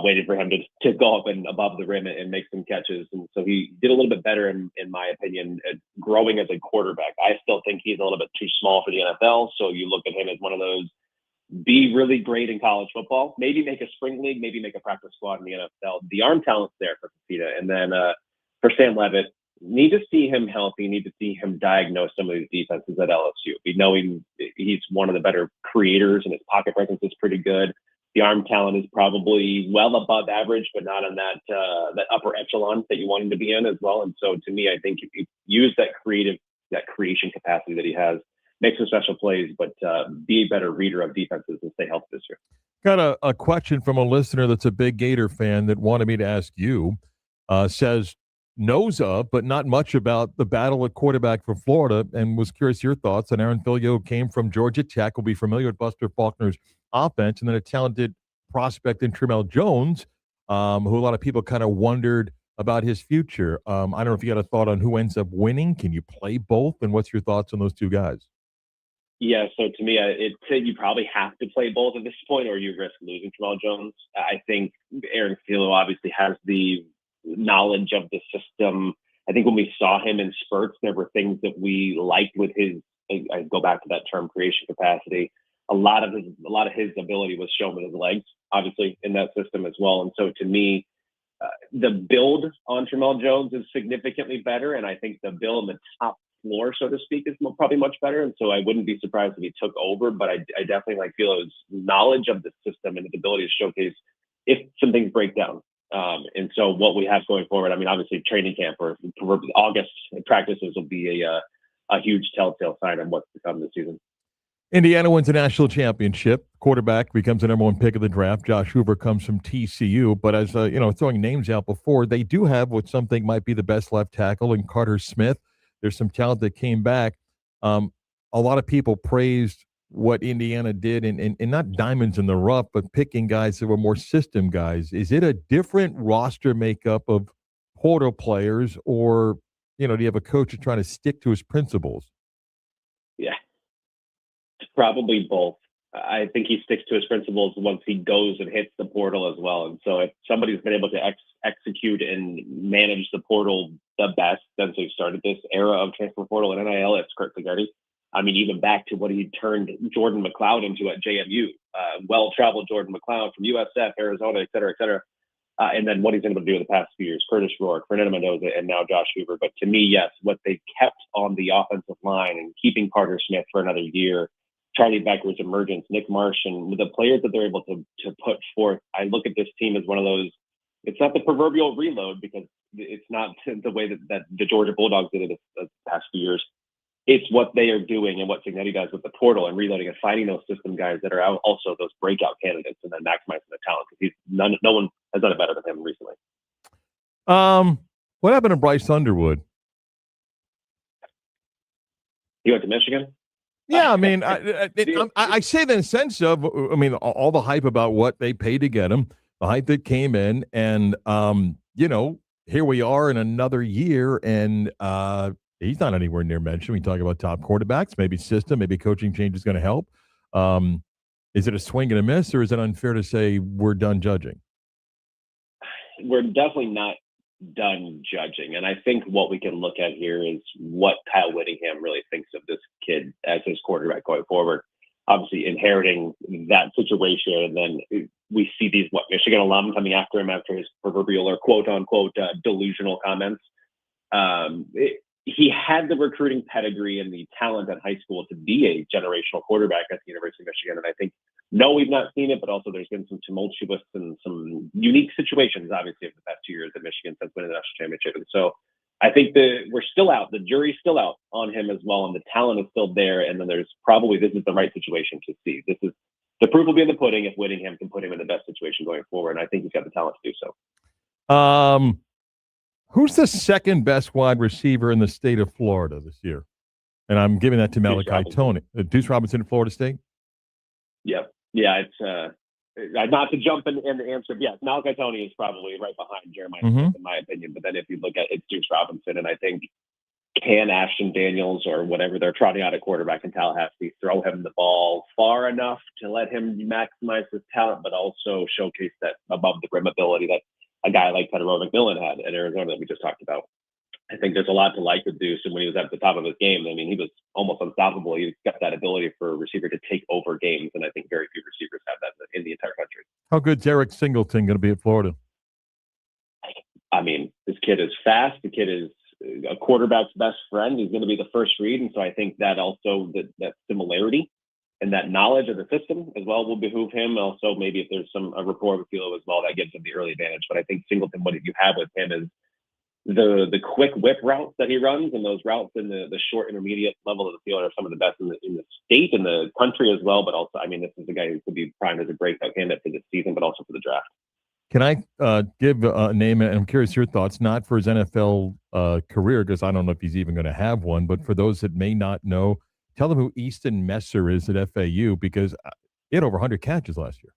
Waiting for him to go up and above the rim and make some catches. And so he did a little bit better, in my opinion, at growing as a quarterback. I still think he's a little bit too small for the NFL. So you look at him as one of those, be really great in college football, maybe make a spring league, maybe make a practice squad in the NFL. The arm talent's there for Fafita. And then for Sam Levitt, need to see him healthy, need to see him diagnose some of these defenses at LSU. We know he's one of the better creators and his pocket presence is pretty good. The arm talent is probably well above average, but not in that upper echelon that you want him to be in as well. And so to me, I think if you use that creation capacity that he has, make some special plays, but be a better reader of defenses and stay healthy this year. Got a question from a listener that's a big Gator fan that wanted me to ask you. Says, knows of, but not much about the battle at quarterback for Florida, and was curious your thoughts on Aaron Filio, came from Georgia Tech, will be familiar with Buster Faulkner's offense, and then a talented prospect in Tramel Jones, who a lot of people kind of wondered about his future. I don't know if you got a thought on who ends up winning. Can you play both? And what's your thoughts on those two guys? Yeah, so to me, you probably have to play both at this point, or you risk losing Tramel Jones. I think Aaron Filio obviously has the knowledge of the system. I think when we saw him in spurts, there were things that we liked with his, I go back to that term, creation capacity. A lot of his ability was shown with his legs, obviously, in that system as well. And so to me, the build on Tramel Jones is significantly better. And I think the build in the top floor, so to speak, is probably much better. And so I wouldn't be surprised if he took over, but I definitely like Filio's knowledge of the system and his ability to showcase if some things break down. And so what we have going forward, I mean, obviously training camp or August practices will be a huge telltale sign of what's to come this season. Indiana wins a national championship. Quarterback becomes the number one pick of the draft. Josh Hoover comes from TCU. But as throwing names out before, they do have what some think might be the best left tackle in Carter Smith. There's some talent that came back. A lot of people praised what Indiana did, and not diamonds in the rough, but picking guys that were more system guys. Is it a different roster makeup of portal players, or do you have a coach who's trying to stick to his principles? Yeah, probably both. I think he sticks to his principles once he goes and hits the portal as well. And so if somebody's been able to execute and manage the portal the best since we started this era of transfer portal and NIL, it's Kurt Zagardi. I mean, even back to what he turned Jordan McLeod into at JMU, well-traveled Jordan McLeod from USF, Arizona, et cetera, et cetera. And then what he's able to do in the past few years, Curtis Rourke, Fernando Mendoza, and now Josh Hoover. But to me, yes, what they kept on the offensive line and keeping Carter Smith for another year, Charlie Becker's emergence, Nick Marsh, and the players that they're able to put forth, I look at this team as one of those, it's not the proverbial reload because it's not the way that the Georgia Bulldogs did it the past few years. It's what they are doing and what Cignetti does with the portal and reloading and finding those system guys that are also those breakout candidates and then maximizing the talent, because no one has done it better than him recently. What happened to Bryce Underwood? He went to Michigan? Yeah, I mean, I say that in the sense of, I mean, all the hype about what they paid to get him, the hype that came in, and, here we are in another year, and he's not anywhere near mentioned. We talk about top quarterbacks, maybe system, maybe coaching change is going to help. Is it a swing and a miss, or is it unfair to say we're done judging? We're definitely not done judging. And I think what we can look at here is what Kyle Whittingham really thinks of this kid as his quarterback going forward. Obviously inheriting that situation, and then we see these Michigan alum coming after him after his proverbial or quote unquote delusional comments. He had the recruiting pedigree and the talent at high school to be a generational quarterback at the University of Michigan. And I think, no, we've not seen it, but also there's been some tumultuous and some unique situations, obviously, over the past 2 years at Michigan since winning the national championship. And so I think we're still out. The jury's still out on him as well, and the talent is still there. And then this is the right situation to see. The proof will be in the pudding if Whittingham can put him in the best situation going forward. And I think he's got the talent to do so. Who's the second best wide receiver in the state of Florida this year? And I'm giving that to Deuce Malachi Robinson. Tony. Deuce Robinson at Florida State? Yep. Yeah, it's not to jump in the answer. Yes, Malachi Tony is probably right behind Jeremiah Smith, in my opinion. But then if you look at it's Deuce Robinson, and I think can Ashton Daniels or whatever they're trotting out at quarterback in Tallahassee throw him the ball far enough to let him maximize his talent, but also showcase that above the rim ability that a guy like Pedro McMillan had in Arizona that we just talked about. I think there's a lot to like with Deuce, and when he was at the top of his game, I mean, he was almost unstoppable. He's got that ability for a receiver to take over games, and I think very few receivers have that in the entire country. How good's Eric Singleton going to be at Florida? I mean, this kid is fast. The kid is a quarterback's best friend. He's going to be the first read, and so I think that also that similarity and that knowledge of the system as well will behoove him. Also, maybe if there's a rapport with Philo as well, that gives him the early advantage. But I think Singleton, what you have with him is the quick whip routes that he runs, and those routes in the short intermediate level of the field are some of the best in the state and the country as well. But also, I mean, this is a guy who could be primed as a breakout candidate for this season, but also for the draft. Can I give a name? And I'm curious your thoughts, not for his NFL career, because I don't know if he's even going to have one, but for those that may not know, tell them who Easton Messer is at FAU, because he had over 100 catches last year.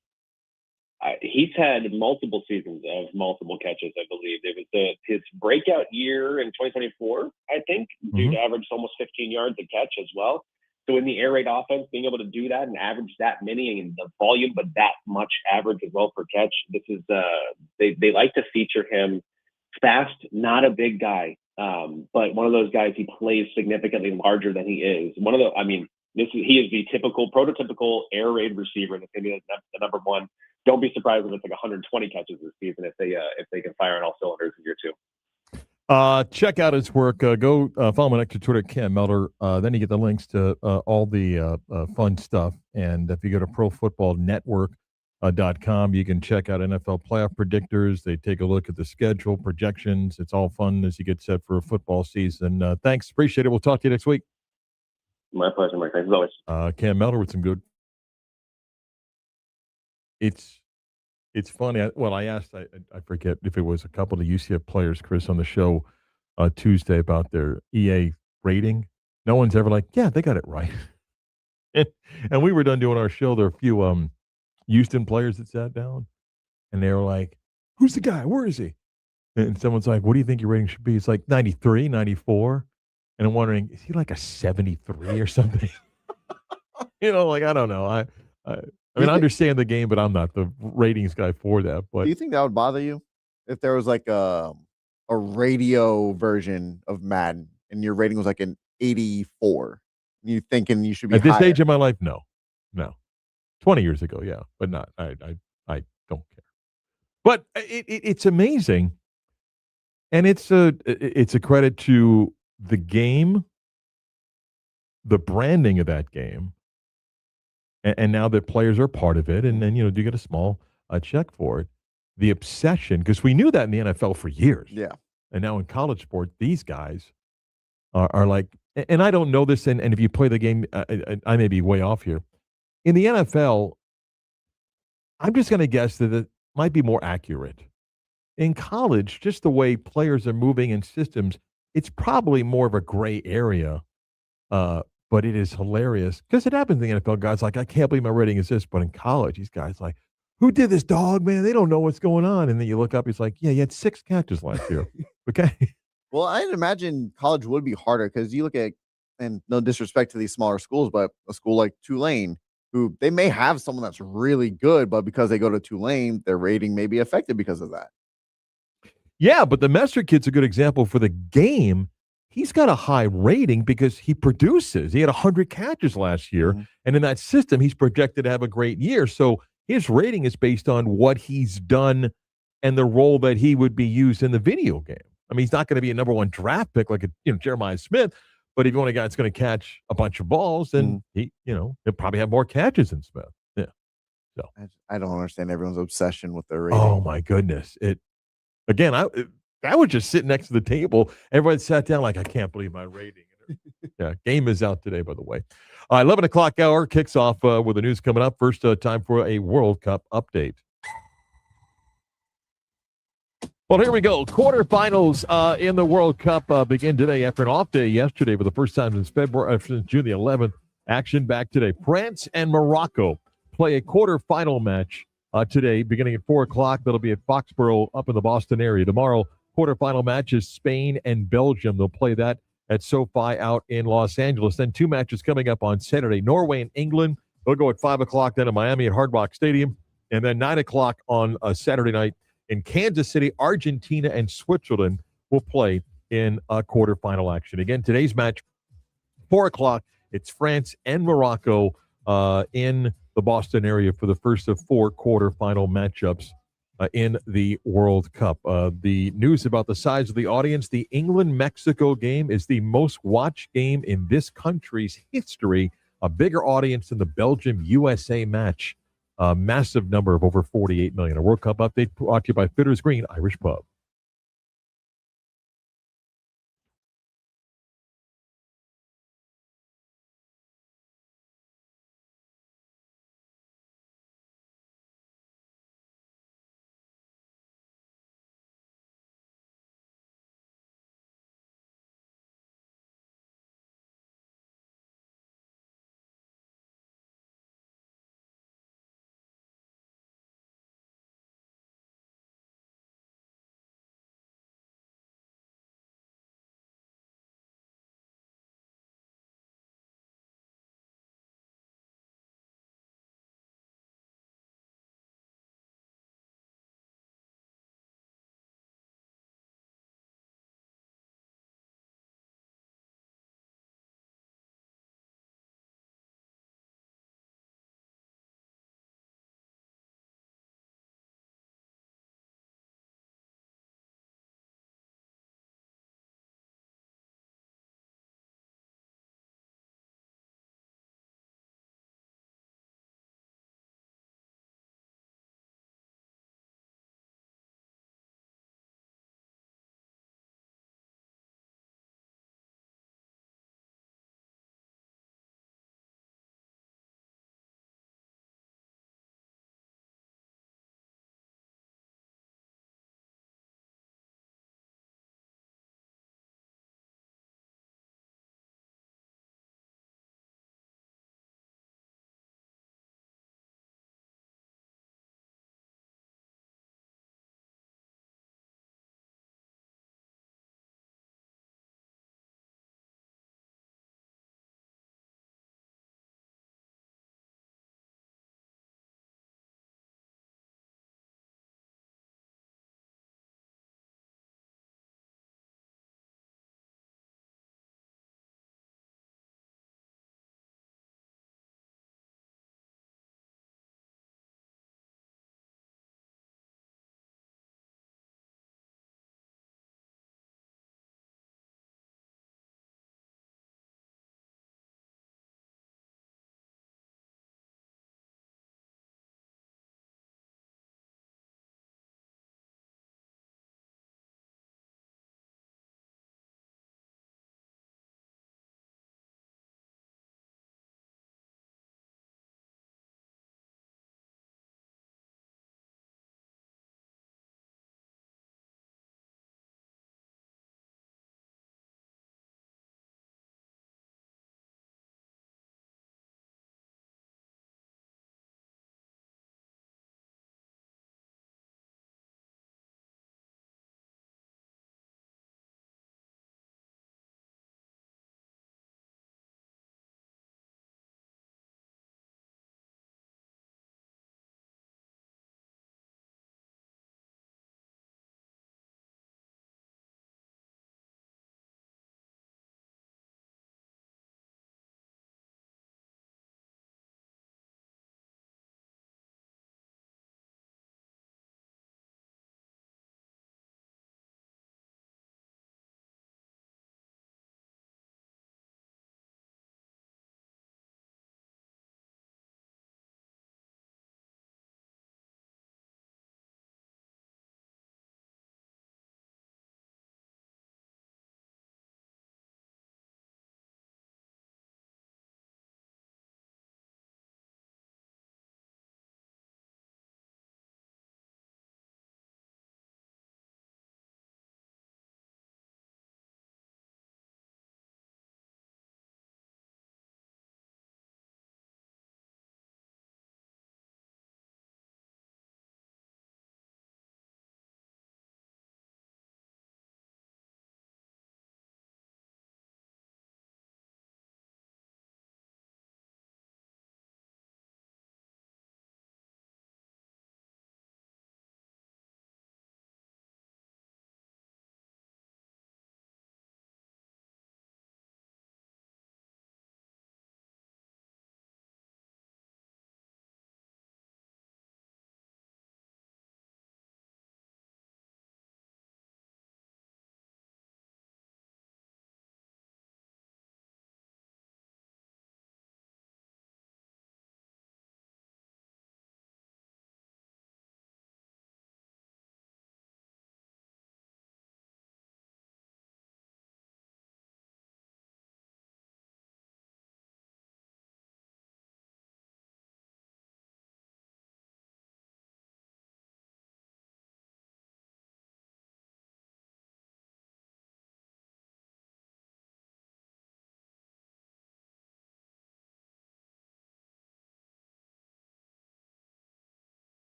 He's had multiple seasons of multiple catches, I believe. It was his breakout year in 2024, I think. Dude averaged almost 15 yards a catch as well. So in the air raid offense, being able to do that and average that many in the volume, but that much average as well per catch, this is they like to feature him fast, not a big guy, but one of those guys, he plays significantly larger than he is. He is the prototypical air raid receiver that's going to be the number one. Don't be surprised if it's like 120 catches this season if they can fire on all cylinders in year two. Check out his work. Go follow him on Twitter, Cam Melder. Then you get the links to all the fun stuff. And if you go to profootballnetwork.com, you can check out NFL playoff predictors. They take a look at the schedule, projections. It's all fun as you get set for a football season. Thanks. Appreciate it. We'll talk to you next week. My pleasure, Mike. Thanks as always. Cam Melder with some good. It's funny. I asked, I forget if it was a couple of UCF players, Chris, on the show Tuesday about their EA rating. No one's ever like, yeah, they got it right. and we were done doing our show. There were a few Houston players that sat down, and they were like, who's the guy? Where is he? And someone's like, what do you think your rating should be? It's like 93, 94. And I'm wondering, is he like a 73 or something? I don't know. I understand the game, but I'm not the ratings guy for that. But do you think that would bother you if there was like a radio version of Madden and your rating was like an 84? You thinking you should be at this higher? stage of my life? No. 20 years ago, yeah, but not. I don't care. But it's amazing, and it's a credit to the game, the branding of that game. And now that players are part of it, and then, do get a small check for it, the obsession, because we knew that in the NFL for years. Yeah. And now in college sport, these guys are like, and I don't know this, and if you play the game, I may be way off here. In the NFL, I'm just going to guess that it might be more accurate. In college, just the way players are moving in systems, it's probably more of a gray area. But it is hilarious because it happens in the NFL. Guys like, I can't believe my rating is this. But in college, these guys like, who did this, dog, man? They don't know what's going on. And then you look up, he's like, yeah, you had 6 catches last year. Okay. Well, I'd imagine college would be harder because you look at, and no disrespect to these smaller schools, but a school like Tulane, who they may have someone that's really good, but because they go to Tulane, their rating may be affected because of that. Yeah, but the Messer kid's a good example for the game. He's got a high rating because he produces. He had 100 catches last year, and in that system, he's projected to have a great year. So his rating is based on what he's done and the role that he would be used in the video game. I mean, he's not going to be a number 1 draft pick like Jeremiah Smith, but if you want a guy that's going to catch a bunch of balls, then he'll probably have more catches than Smith. Yeah. So I don't understand everyone's obsession with their rating. Oh my goodness! I would just sit next to the table. Everyone sat down like, I can't believe my rating. Yeah, game is out today, by the way. 11 o'clock hour kicks off with the news coming up. First time for a World Cup update. Well, here we go. Quarterfinals in the World Cup begin today after an off day yesterday for the first time since since June the 11th. Action back today. France and Morocco play a quarterfinal match today, beginning at 4 o'clock. That'll be at Foxborough up in the Boston area. Tomorrow, quarterfinal match is Spain and Belgium. They'll play that at SoFi out in Los Angeles. Then 2 matches coming up on Saturday. Norway and England. They'll go at 5 o'clock then in Miami at Hard Rock Stadium. And then 9 o'clock on Saturday night in Kansas City, Argentina and Switzerland will play in a quarterfinal action. Again, today's match, 4 o'clock. It's France and Morocco in the Boston area for the first of 4 quarterfinal matchups in the World Cup. The news about the size of the audience, the England-Mexico game is the most watched game in this country's history, a bigger audience than the Belgium-USA match. A massive number of over 48 million. A World Cup update brought to you by Fitter's Green Irish Pub.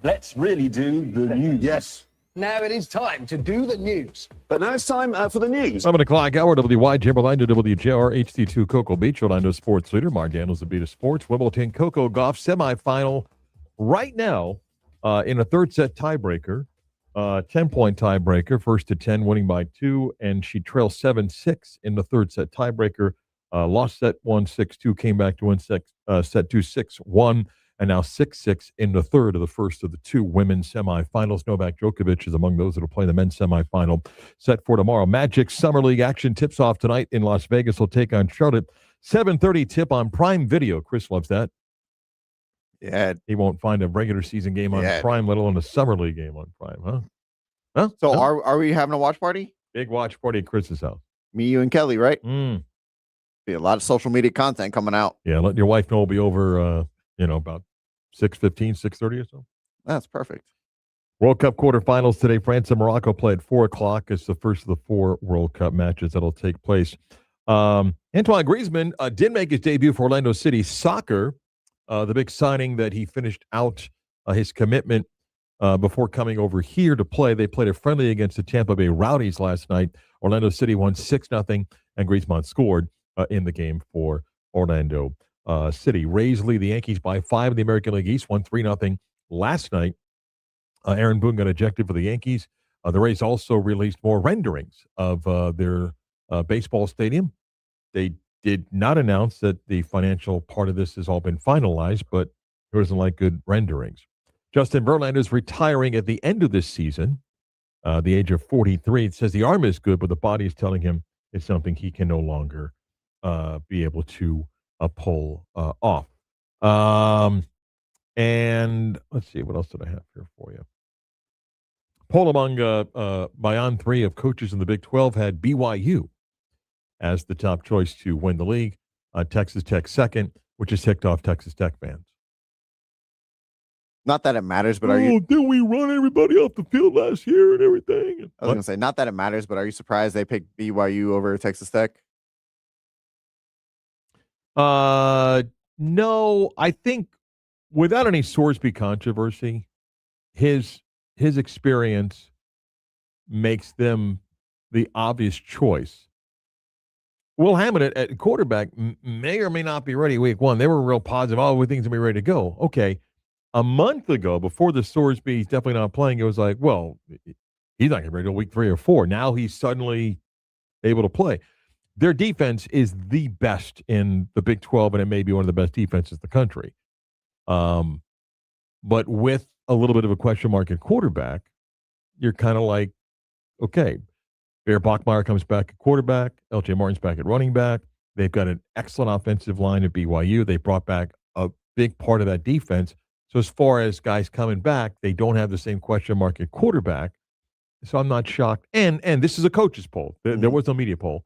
Let's really do the news. Yes. Now it is time to do the news. But now it's time for the news. 7 o'clock hour, WYJ, Orlando, WJR, HD2, Cocoa Beach, Orlando sports leader, Marc Daniels, the Beat of Sports, Wimbledon, Cocoa Golf semifinal right now in a third set tiebreaker, 10-point tiebreaker, first to 10, winning by 2, and she trails 7-6 in the third set tiebreaker, lost set 1, 6-2, came back to win set 2, 6-1. And now 6-6 in the third of the first of the two women's semifinals. Novak Djokovic is among those that will play the men's semifinal set for tomorrow. Magic Summer League action tips off tonight in Las Vegas. Will take on Charlotte. 7:30 tip on Prime Video. Chris loves that. Yeah. He won't find a regular season game on Prime, let alone a Summer League game on Prime, huh? Huh? So Huh? are we having a watch party? Big watch party at Chris's house. Me, you, and Kelly, right? Mm. Be a lot of social media content coming out. Yeah, let your wife know we'll be over, about 6:15, 6:30 or so. That's perfect. World Cup quarterfinals today. France and Morocco play at 4 o'clock. It's the first of the 4 World Cup matches that'll take place. Antoine Griezmann did make his debut for Orlando City Soccer. The big signing that he finished out his commitment before coming over here to play. They played a friendly against the Tampa Bay Rowdies last night. Orlando City won 6-0, and Griezmann scored in the game for Orlando City. Rays lead the Yankees by 5 in the American League East, won 3-0 last night. Aaron Boone got ejected for the Yankees. The Rays also released more renderings of their baseball stadium. They did not announce that the financial part of this has all been finalized, but there isn't like good renderings. Justin Verlander is retiring at the end of this season, the age of 43. It says the arm is good, but the body is telling him it's something he can no longer be able to pull off. And let's see, what else did I have here for you? Poll among by On3 of coaches in the Big 12 had BYU as the top choice to win the league. Texas Tech second, which has ticked off Texas Tech fans. Not that it matters, but are you? Didn't we run everybody off the field last year and everything? I was going to say, not that it matters, but are you surprised they picked BYU over Texas Tech? No, I think without any Sorsby controversy, his experience makes them the obvious choice. Will Hammond at quarterback may or may not be ready week 1. They were real positive. Oh, we think he's going to be ready to go. Okay. A month ago, before the Sorsby, he's definitely not playing, it was like, well, he's not going to be ready till week 3 or 4. Now he's suddenly able to play. Their defense is the best in the Big 12, and it may be one of the best defenses in the country. But with a little bit of a question mark at quarterback, you're kind of like, okay, Bear Bachmeier comes back at quarterback. LJ Martin's back at running back. They've got an excellent offensive line at BYU. They brought back a big part of that defense. So as far as guys coming back, they don't have the same question mark at quarterback. So I'm not shocked. And this is a coach's poll. There was no media poll.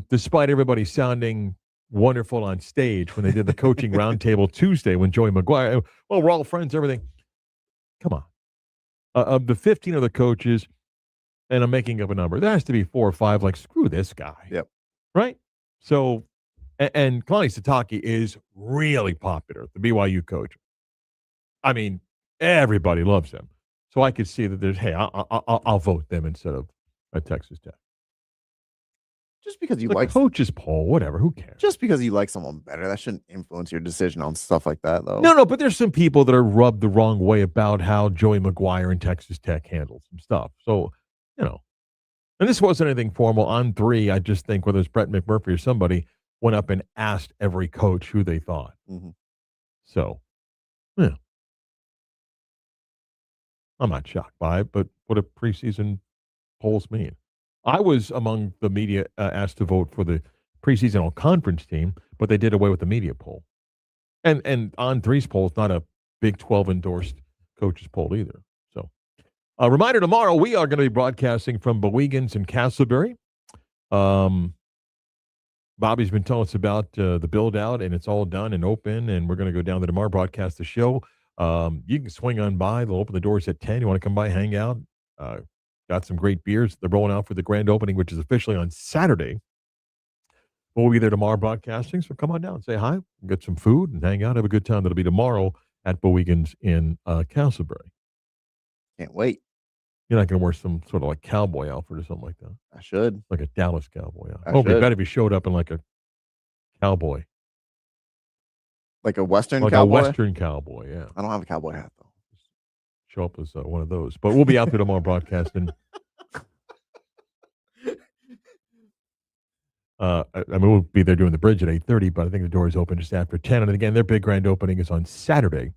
Despite everybody sounding wonderful on stage when they did the coaching roundtable Tuesday when Joey McGuire, well, we're all friends, everything. Come on. Of the 15 other coaches, and I'm making up a number, there has to be 4 or 5 like, screw this guy. Yep. Right? So, and Kalani Sitake is really popular, the BYU coach. I mean, everybody loves him. So I could see that there's, hey, I'll vote them instead of a Texas Tech. Just because you the like coach's poll, whatever, who cares? Just because you like someone better, that shouldn't influence your decision on stuff like that, though. No, but there's some people that are rubbed the wrong way about how Joey McGuire and Texas Tech handled some stuff. So, and this wasn't anything formal. On 3, I just think whether it's Brett McMurphy or somebody went up and asked every coach who they thought. Mm-hmm. So, yeah. I'm not shocked by it, but what do preseason polls mean? I was among the media asked to vote for the preseason all-conference team, but they did away with the media poll. And on 3's poll is not a Big 12 endorsed coaches poll either. So, a reminder tomorrow, we are going to be broadcasting from Bowiegans in Castleberry. Bobby's been telling us about the build-out, and it's all done and open, and we're going to go down there tomorrow, broadcast the show. You can swing on by. They'll open the doors at 10. You want to come by, hang out. Got some great beers. They're rolling out for the grand opening, which is officially on Saturday. We'll be there tomorrow broadcasting, so come on down and say hi, get some food, and hang out, have a good time. That'll be tomorrow at Bowigan's in Castleberry. Can't wait. You're not going to wear some sort of like cowboy outfit or something like that. I should. Like a Dallas cowboy outfit. I Oh, it'd be should. better if you showed up in like a cowboy. Like a Western Like cowboy? a Western cowboy, yeah. I don't have a cowboy hat, though. Show up as one of those. But we'll be out there tomorrow broadcasting. I mean, we'll be there doing the bridge at 8:30, but I think the door is open just after 10. And again, their big grand opening is on Saturday.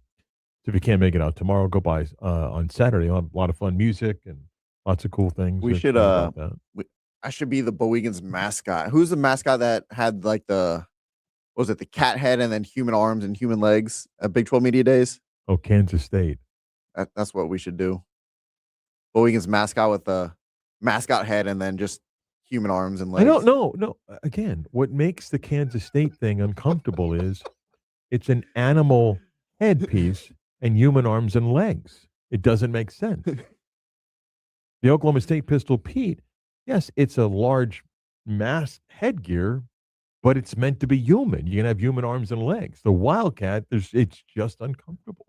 So if you can't make it out tomorrow, go by on Saturday. We'll have a lot of fun music and lots of cool things. We should, about that. I should be the Bowigan's mascot. Who's the mascot that had like what was it, the cat head and then human arms and human legs at Big 12 Media Days? Oh, Kansas State. That's what we should do. Bowigan's mascot with the mascot head and then just human arms and legs. I don't know. No, again, what makes the Kansas State thing uncomfortable is it's an animal headpiece and human arms and legs. It doesn't make sense. The Oklahoma State Pistol Pete, yes, it's a large mask headgear, but it's meant to be human. You can have human arms and legs. The Wildcat, it's just uncomfortable.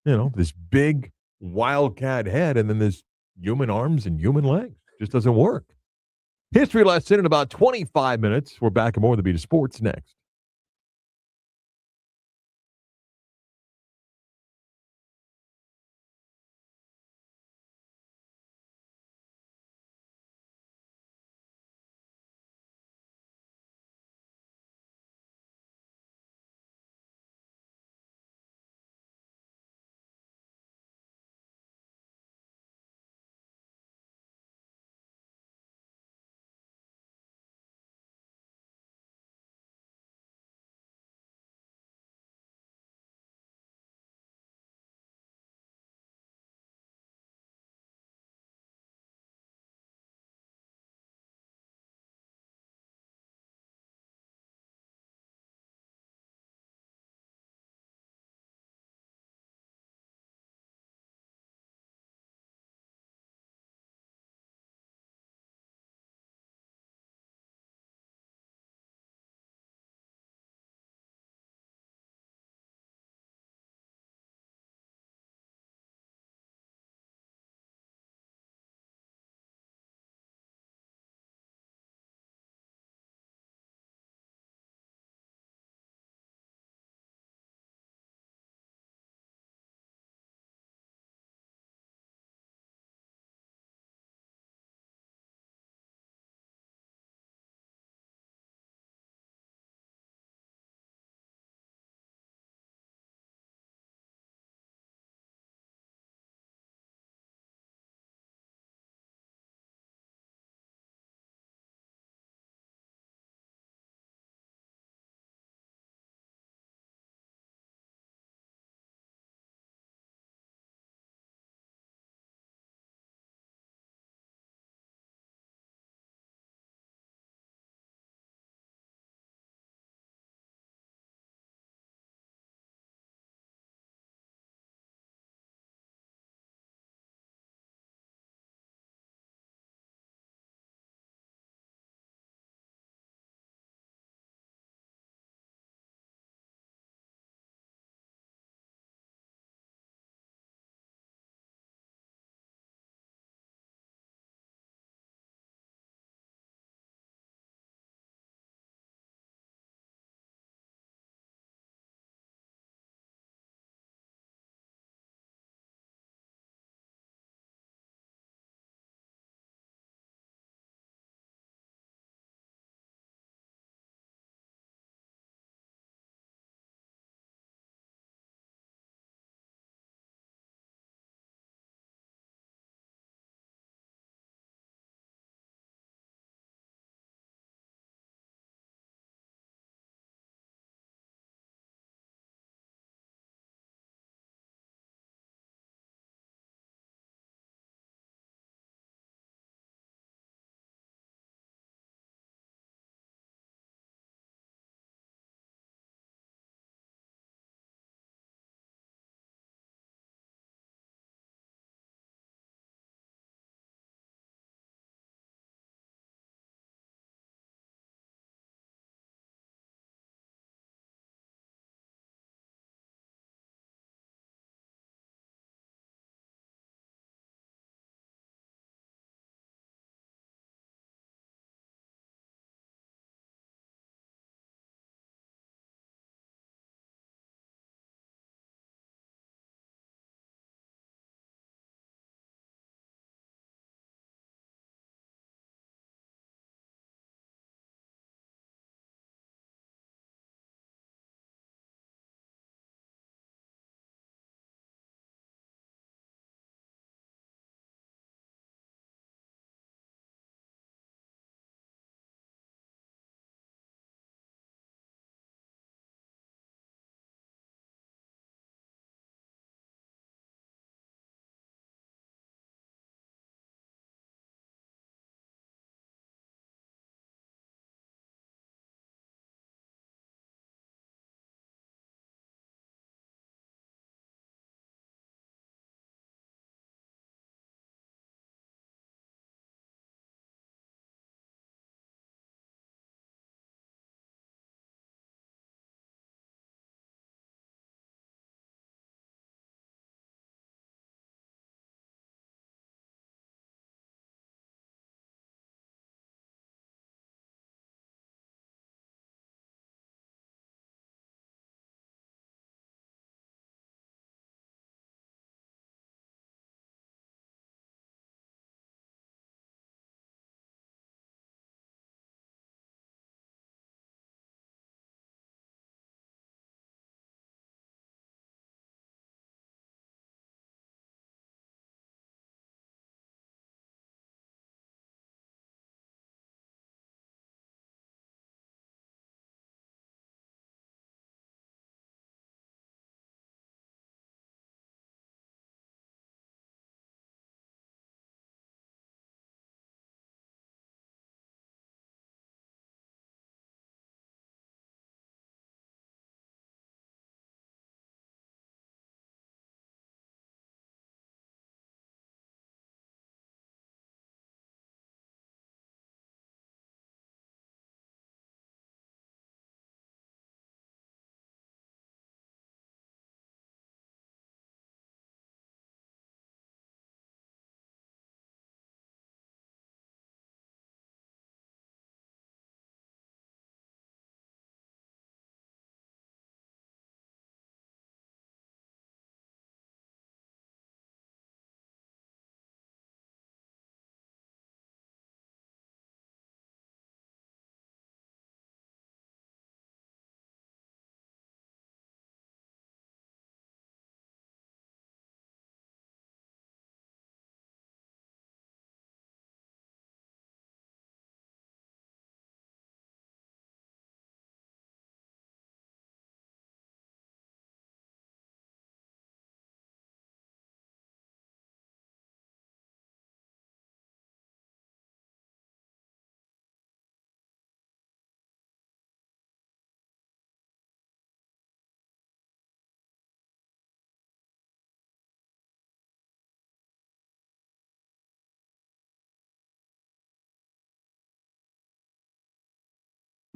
You know, this big Wildcat head, and then there's human arms and human legs. Just doesn't work. History lesson in about 25 minutes. We're back and more of the Beat of Sports next.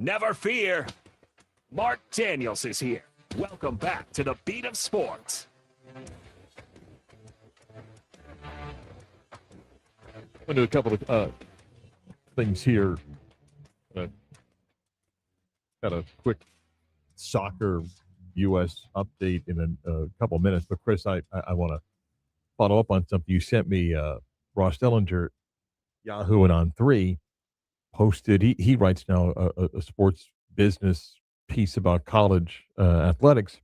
Never fear. Marc Daniels is here. Welcome back to the Beat of Sports. I'm going to do a couple of things here. Got a quick soccer U.S. update in a couple of minutes. But, Chris, I want to follow up on something you sent me. Ross Dellinger, Yahoo and On3, posted. He writes now a sports business piece about college athletics.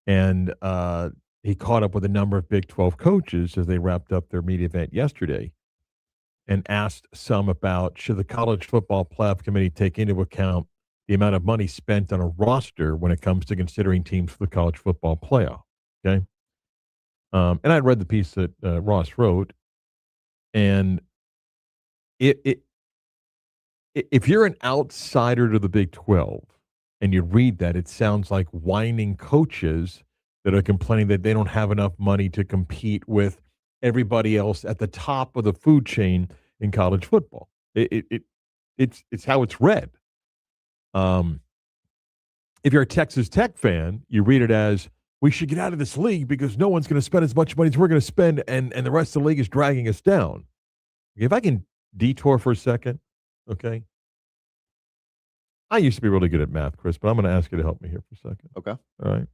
And he caught up with a number of Big 12 coaches as they wrapped up their media event yesterday and asked some about, should the College Football Playoff Committee take into account the amount of money spent on a roster when it comes to considering teams for the college football playoff. Okay. And I read the piece that Ross wrote, and if you're an outsider to the Big 12 and you read that, it sounds like whining coaches that are complaining that they don't have enough money to compete with everybody else at the top of the food chain in college football. It's how it's read. If you're a Texas Tech fan, you read it as, we should get out of this league because no one's going to spend as much money as we're going to spend, and the rest of the league is dragging us down. If I can detour for a second, okay? I used to be really good at math, Chris, but I'm going to ask you to help me here for a second. Okay. All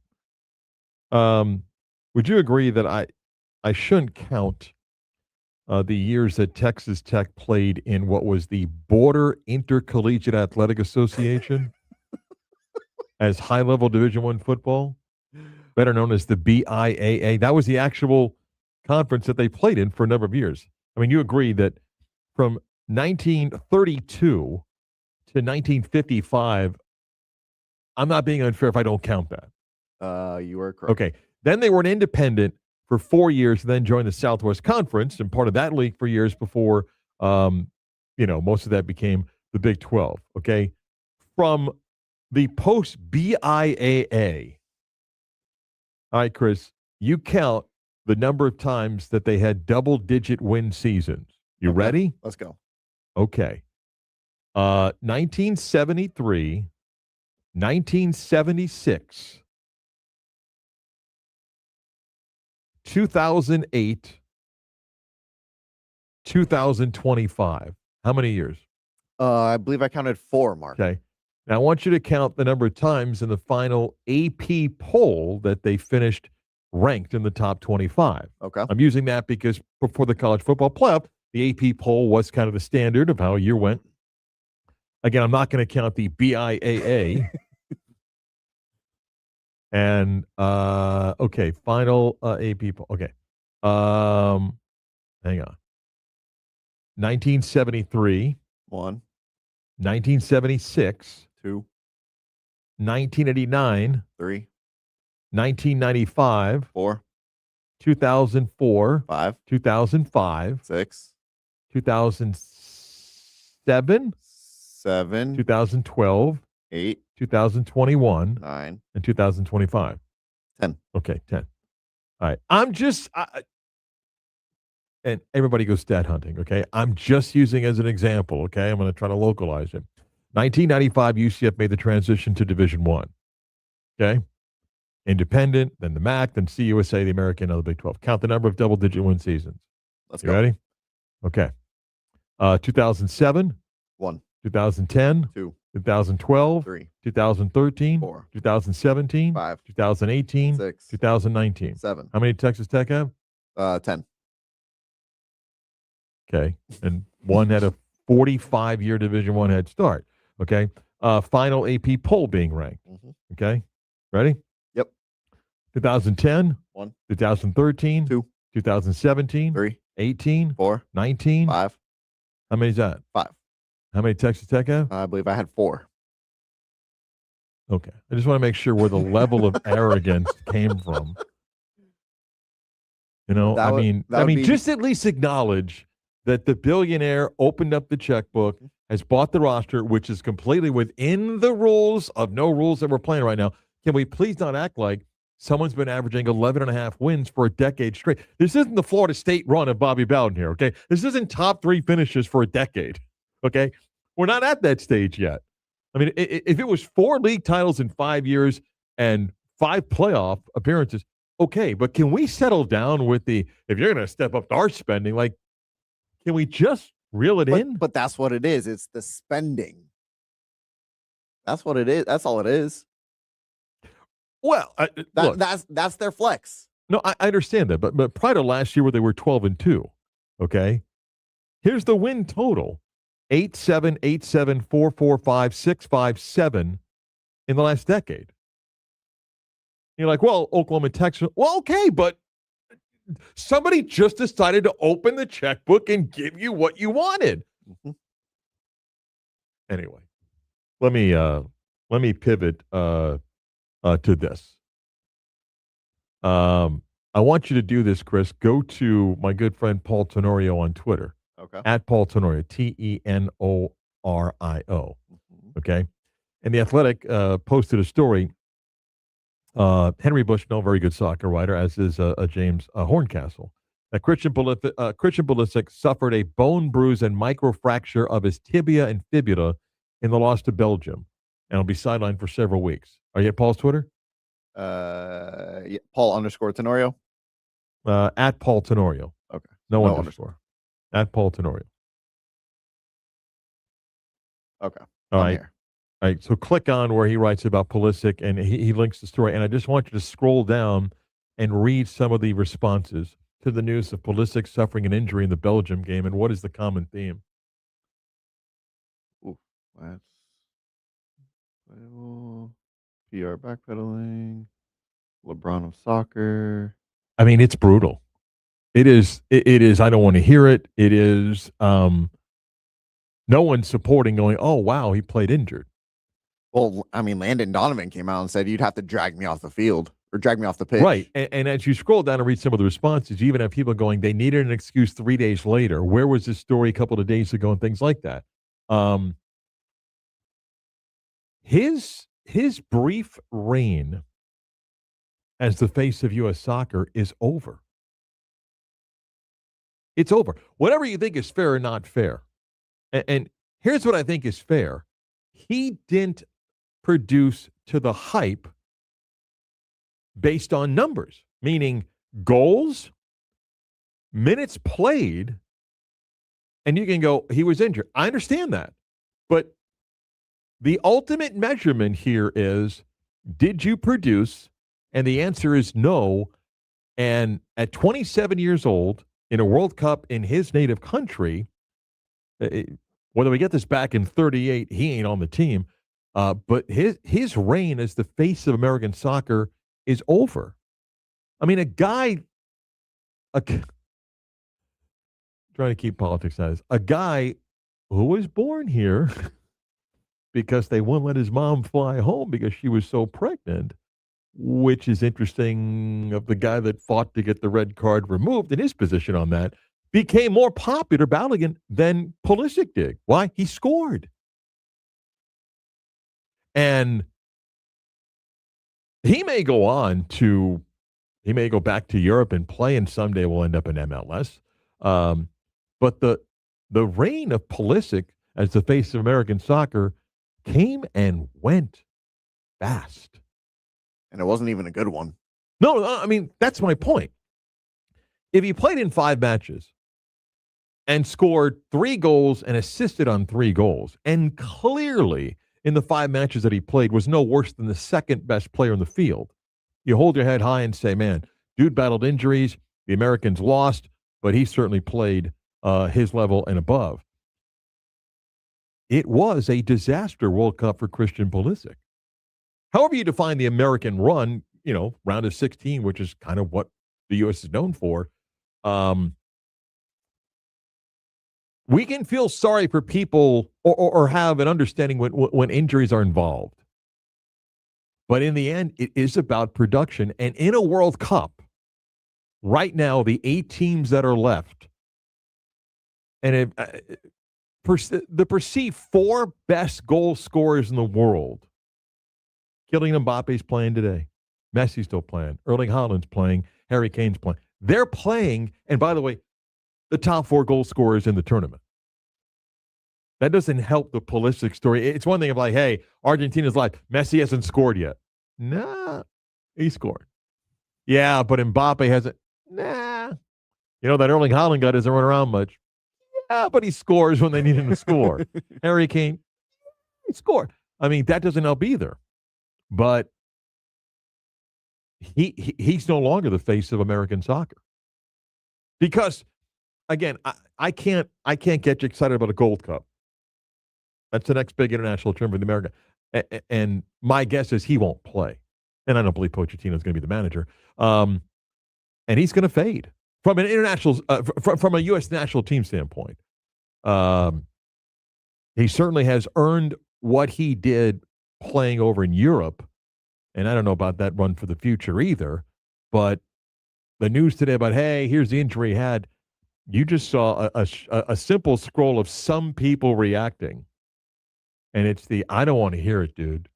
right. Would you agree that I shouldn't count the years that Texas Tech played in what was the Border Intercollegiate Athletic Association as high-level Division I football, better known as the BIAA? That was the actual conference that they played in for a number of years. I mean, you agree that from 1932 to 1955, I'm not being unfair if I don't count that. You are correct. Okay. Then they were an independent for 4 years, and then joined the Southwest Conference and part of that league for years before, most of that became the Big 12. Okay. From the post-BIAA, all right, Chris, you count the number of times that they had double-digit win seasons. You ready? Let's go. Okay. 1973, 1976, 2008, 2025. How many years? I believe I counted 4, Mark. Okay. Now, I want you to count the number of times in the final AP poll that they finished ranked in the top 25. Okay. I'm using that because before the college football playoff, the AP poll was kind of the standard of how a year went. Again, I'm not going to count the BIAA. And, okay, final AP poll. Okay. Hang on. 1973. 1. 1976. 2. 1989. 3. 1995. 4. 2004. 5. 2005. 6. 2007. 7. 2012. 8. 2021. 9. And 2025. 10. Okay, 10. All right. And everybody goes stat hunting, okay? I'm just using as an example, okay? I'm going to try to localize it. 1995, UCF made the transition to Division I, okay? Independent, then the MAC, then CUSA, the American, and the Big 12. Count the number of double-digit win seasons. Let's You go. ready? Okay. 2007. 1. 2010. 2. 2012. 3. 2013. 4. 2017. 5. 2018. 6. 2019. 7. How many Texas Tech have? 10. Okay. And one had a 45-year Division I head start. Okay. Final AP poll being ranked. Mm-hmm. Okay. Ready? Yep. 2010. 1. 2013. 2. 2017. 3. 18. 4. 19. 5. How many is that? 5. How many Texas Tech have? I believe I had 4. Okay. I just want to make sure where the level of arrogance came from. You know, That would be- just at least acknowledge that the billionaire opened up the checkbook, has bought the roster, which is completely within the rules of no rules that we're playing right now. Can we please not act like someone's been averaging 11 and a half wins for a decade straight? This isn't the Florida State run of Bobby Bowden here, okay? This isn't top 3 finishes for a decade, okay? We're not at that stage yet, I mean, if it was 4 league titles in 5 years and 5 playoff appearances, okay. But can we settle down with if you're going to step up our spending, like, can we just reel it in? But that's what it is. It's the spending. That's what it is. That's all it is. Well, look, that's their flex. no, I understand that, but prior to last year where they were 12-2, okay? Here's the win total: 8-7, 8-7, 4-4, 5-6, 5-7 in the last decade. You're like, well, Oklahoma, Texas. Well, okay, but somebody just decided to open the checkbook and give you what you wanted. Mm-hmm. Anyway, let me pivot to this. I want you to do this, Chris. Go to my good friend Paul Tenorio on Twitter. Okay. At Paul Tenorio, Tenorio. Mm-hmm. Okay. And the Athletic posted a story. Henry Bushnell, very good soccer writer, as is James Horncastle. Christian Pulisic suffered a bone bruise and microfracture of his tibia and fibula in the loss to Belgium, and will be sidelined for several weeks. Are you at Paul's Twitter? Yeah, Paul_Tenorio. At Paul Tenorio. Okay. No underscore. At Paul Tenorio. Okay. All I'm right. here. All right. So click on where he writes about Pulisic, and he links the story. And I just want you to scroll down and read some of the responses to the news of Pulisic suffering an injury in the Belgium game. And what is the common theme? Ooh, that's PR backpedaling. LeBron of soccer. I mean, it's brutal. It is. It is. I don't want to hear it. It is. No one's supporting going, oh, wow, he played injured. Well, I mean, Landon Donovan came out and said you'd have to drag me off the field or drag me off the pitch. Right. And as you scroll down and read some of the responses, you even have people going, they needed an excuse 3 days later. Where was this story a couple of days ago and things like that? His brief reign as the face of U.S. soccer is over. It's over. Whatever you think is fair or not fair. And here's what I think is fair. He didn't produce to the hype based on numbers, meaning goals, minutes played, and you can go, he was injured. I understand that. But the ultimate measurement here is, did you produce? And the answer is no. And at 27 years old, in a World Cup in his native country, whether we get this back in 38, he ain't on the team. But his reign as the face of American soccer is over. I mean, trying to keep politics out of this, a guy who was born here because they wouldn't let his mom fly home because she was so pregnant, which is interesting, of the guy that fought to get the red card removed in his position on that, became more popular battling than Pulisic did. Why? He scored. And he may go back to Europe and play, and someday will end up in MLS. But the reign of Pulisic as the face of American soccer came and went fast. And it wasn't even a good one. No, I mean, that's my point. If he played in 5 matches and scored 3 goals and assisted on 3 goals, and clearly in the 5 matches that he played was no worse than the second best player in the field, you hold your head high and say, man, dude battled injuries, the Americans lost, but he certainly played his level and above. It was a disaster World Cup for Christian Pulisic. However you define the American run, round of 16, which is kind of what the U.S. is known for, we can feel sorry for people or have an understanding when injuries are involved. But in the end, it is about production. And in a World Cup, right now, the 8 teams that are left, and the perceived 4 best goal scorers in the world, Kylian Mbappe's playing today. Messi's still playing. Erling Haaland's playing. Harry Kane's playing. They're playing, and by the way, the top 4 goal scorers in the tournament. That doesn't help the Pulisic story. It's one thing of like, hey, Argentina's like, Messi hasn't scored yet. Nah, he scored. Yeah, but Mbappe hasn't. Nah. You know, that Erling Haaland guy doesn't run around much. Yeah, but he scores when they need him to score. Harry Kane, he scored. I mean, that doesn't help either. But he's no longer the face of American soccer. Because, again, I can't get you excited about a Gold Cup. That's the next big international tournament in America. And my guess is he won't play. And I don't believe Pochettino is going to be the manager. And he's going to fade from an international, from a U.S. national team standpoint. He certainly has earned what he did playing over in Europe. And I don't know about that run for the future either. But the news today about, hey, here's the injury he had. You just saw a simple scroll of some people reacting. And it's I don't want to hear it, dude.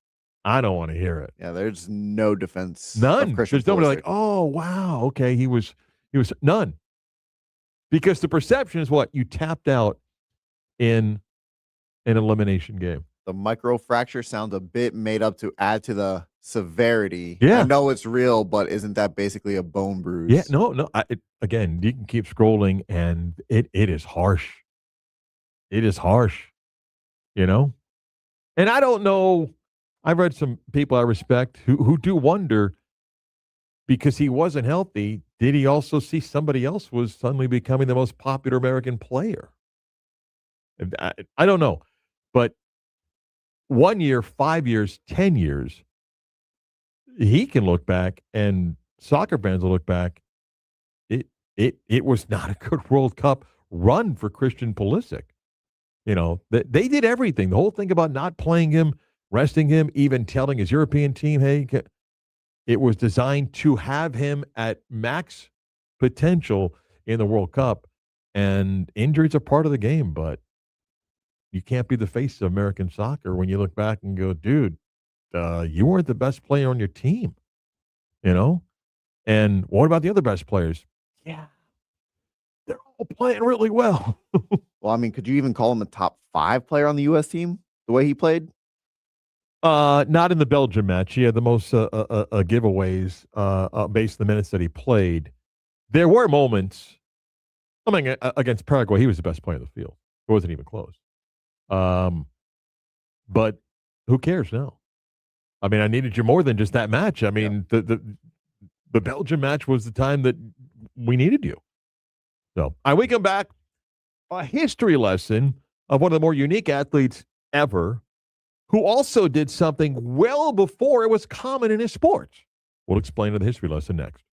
I don't want to hear it. Yeah, there's no defense. None. There's nobody Pulisic. like, oh, wow, okay, he was none. Because the perception is what? You tapped out in an elimination game. The microfracture sounds a bit made up to add to the severity. Yeah. I know it's real, but isn't that basically a bone bruise? Yeah, no. Again, you can keep scrolling, and it is harsh. It is harsh, you know? And I don't know. I've read some people I respect who do wonder, because he wasn't healthy, did he also see somebody else was suddenly becoming the most popular American player? And I don't know. But 1 year, 5 years, 10 years, he can look back, and soccer fans will look back. It was not a good World Cup run for Christian Pulisic. You know, they did everything. The whole thing about not playing him, resting him, even telling his European team, hey, it was designed to have him at max potential in the World Cup. And injuries are part of the game, but you can't be the face of American soccer when you look back and go, dude, you weren't the best player on your team, you know? And what about the other best players? Yeah, they're all playing really well. Well, I mean, could you even call him a top 5 player on the U.S. team the way he played? Not in the Belgium match. He had the most giveaways based on the minutes that he played. There were moments. I mean, against Paraguay, he was the best player on the field. It wasn't even close. But who cares now? I mean, I needed you more than just that match. I mean, the Belgium match was the time that we needed you. So, we come back. A history lesson of one of the more unique athletes ever, who also did something well before it was common in his sport. We'll explain in the history lesson next.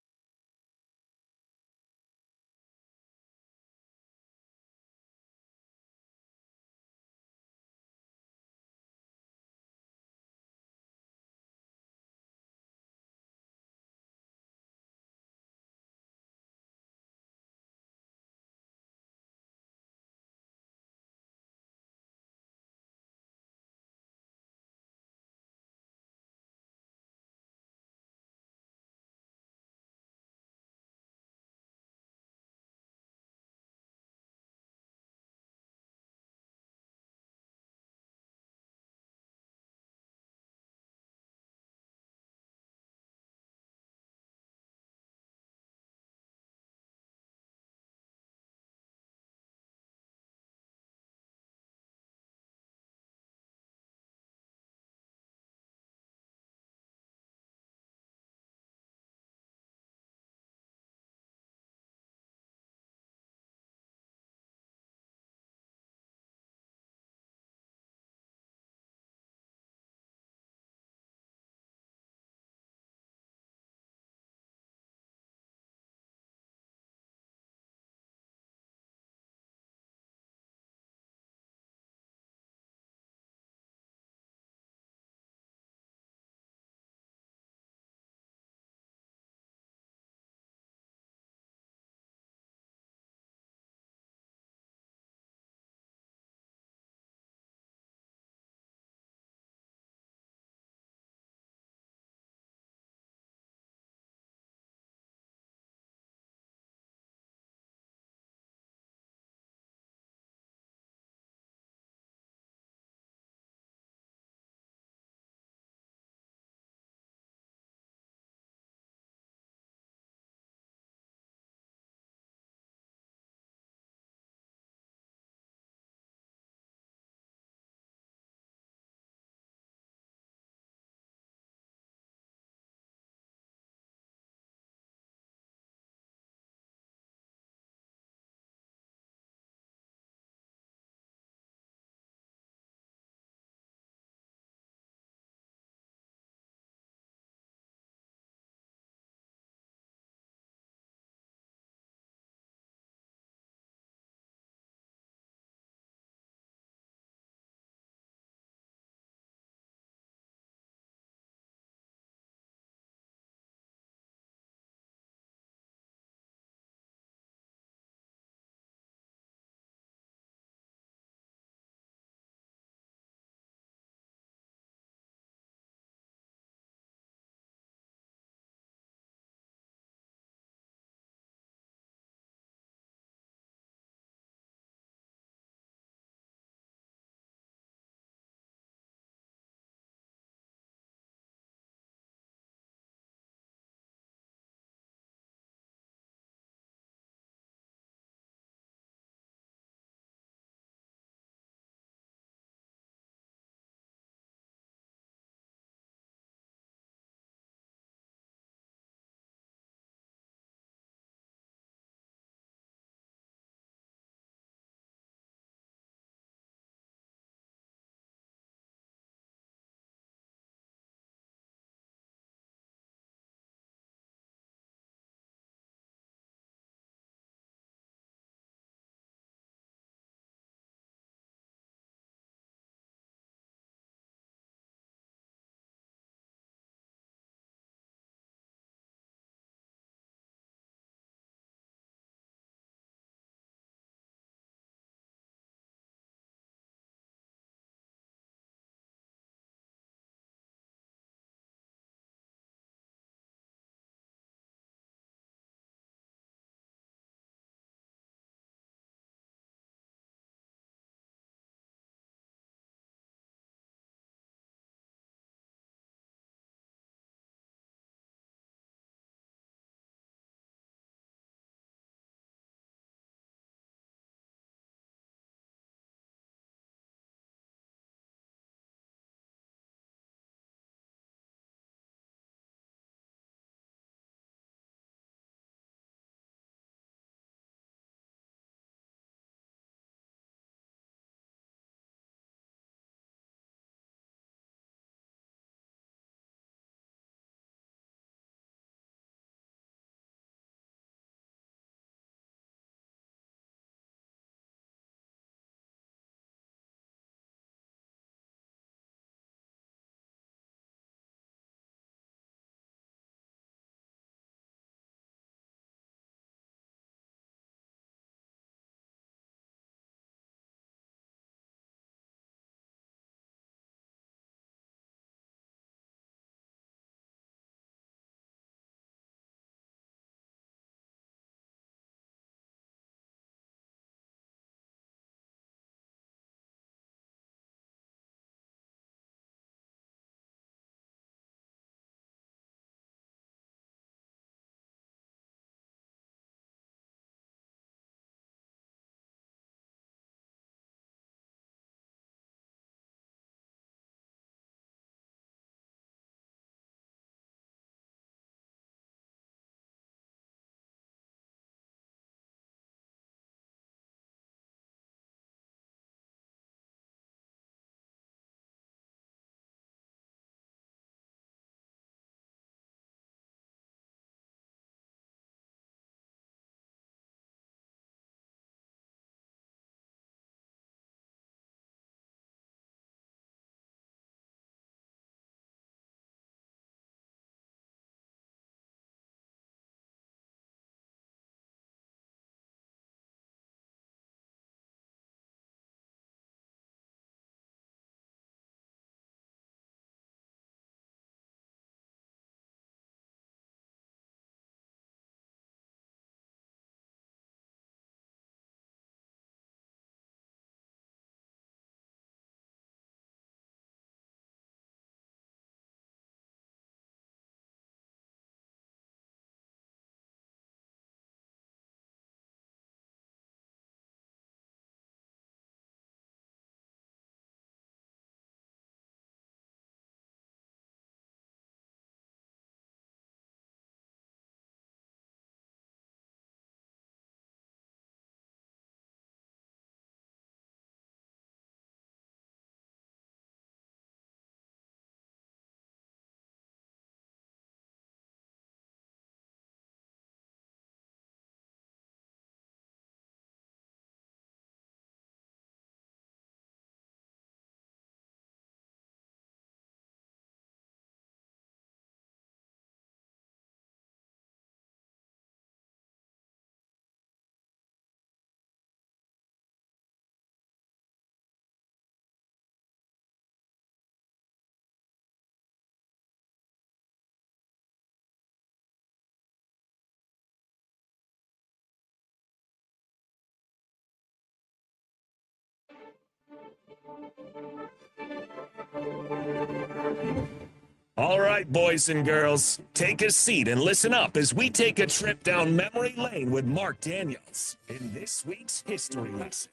All right, boys and girls, take a seat and listen up as we take a trip down memory lane with Marc Daniels in this week's History Lesson.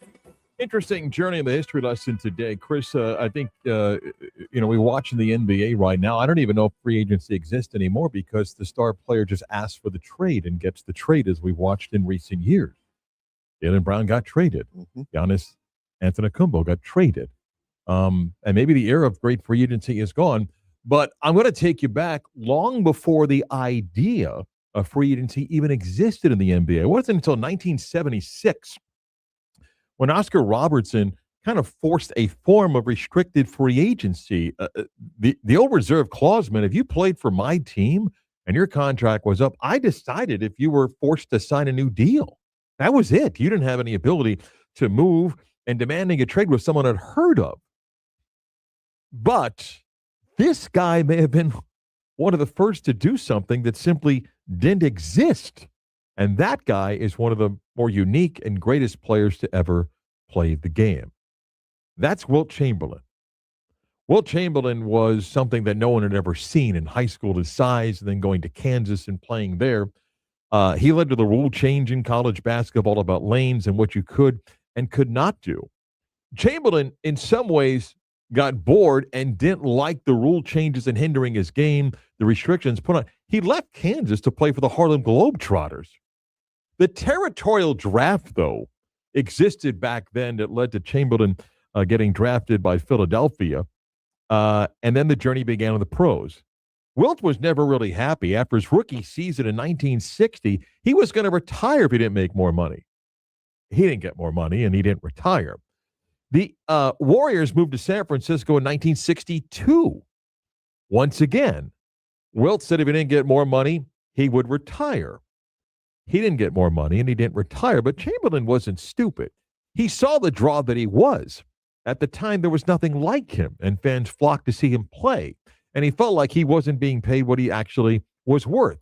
Interesting journey in the history lesson today. Chris, I think, we're watching the NBA right now. I don't even know if free agency exists anymore because the star player just asks for the trade and gets the trade, as we've watched in recent years. Jaylen Brown got traded. Giannis Antetokounmpo got traded. And maybe the era of great free agency is gone. But I'm going to take you back long before the idea of free agency even existed in the NBA. It wasn't until 1976 when Oscar Robertson kind of forced a form of restricted free agency. The old reserve clause meant if you played for my team and your contract was up, I decided if you were forced to sign a new deal. That was it. You didn't have any ability to move, and demanding a trade was someone I'd heard of. But this guy may have been one of the first to do something that simply didn't exist. And that guy is one of the more unique and greatest players to ever play the game. That's Wilt Chamberlain. Wilt Chamberlain was something that no one had ever seen in high school, his size, and then going to Kansas and playing there. He led to the rule change in college basketball about lanes and what you could and could not do. Chamberlain, in some ways, got bored and didn't like the rule changes and hindering his game, the restrictions put on. He left Kansas to play for the Harlem Globetrotters. The territorial draft, though, existed back then that led to Chamberlain getting drafted by Philadelphia. And then the journey began in the pros. Wilt was never really happy. After his rookie season in 1960, he was going to retire if he didn't make more money. He didn't get more money, and he didn't retire. The Warriors moved to San Francisco in 1962. Once again, Wilt said if he didn't get more money, he would retire. He didn't get more money, and he didn't retire, but Chamberlain wasn't stupid. He saw the draw that he was. At the time, there was nothing like him, and fans flocked to see him play, and he felt like he wasn't being paid what he actually was worth.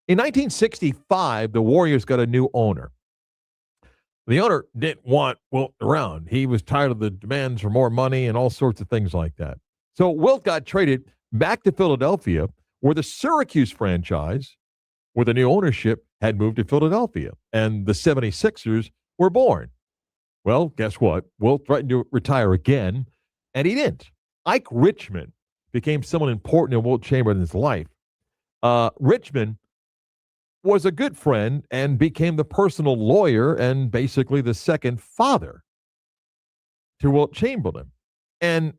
In 1965, the Warriors got a new owner. The owner didn't want Wilt around. He was tired of the demands for more money and all sorts of things like that. So Wilt got traded back to Philadelphia, where the Syracuse franchise, with the new ownership, had moved to Philadelphia, and the 76ers were born. Well, guess what? Wilt threatened to retire again, and he didn't. Ike Richman became someone important in Wilt Chamberlain's life. Richman was a good friend and became the personal lawyer and basically the second father to Wilt Chamberlain. And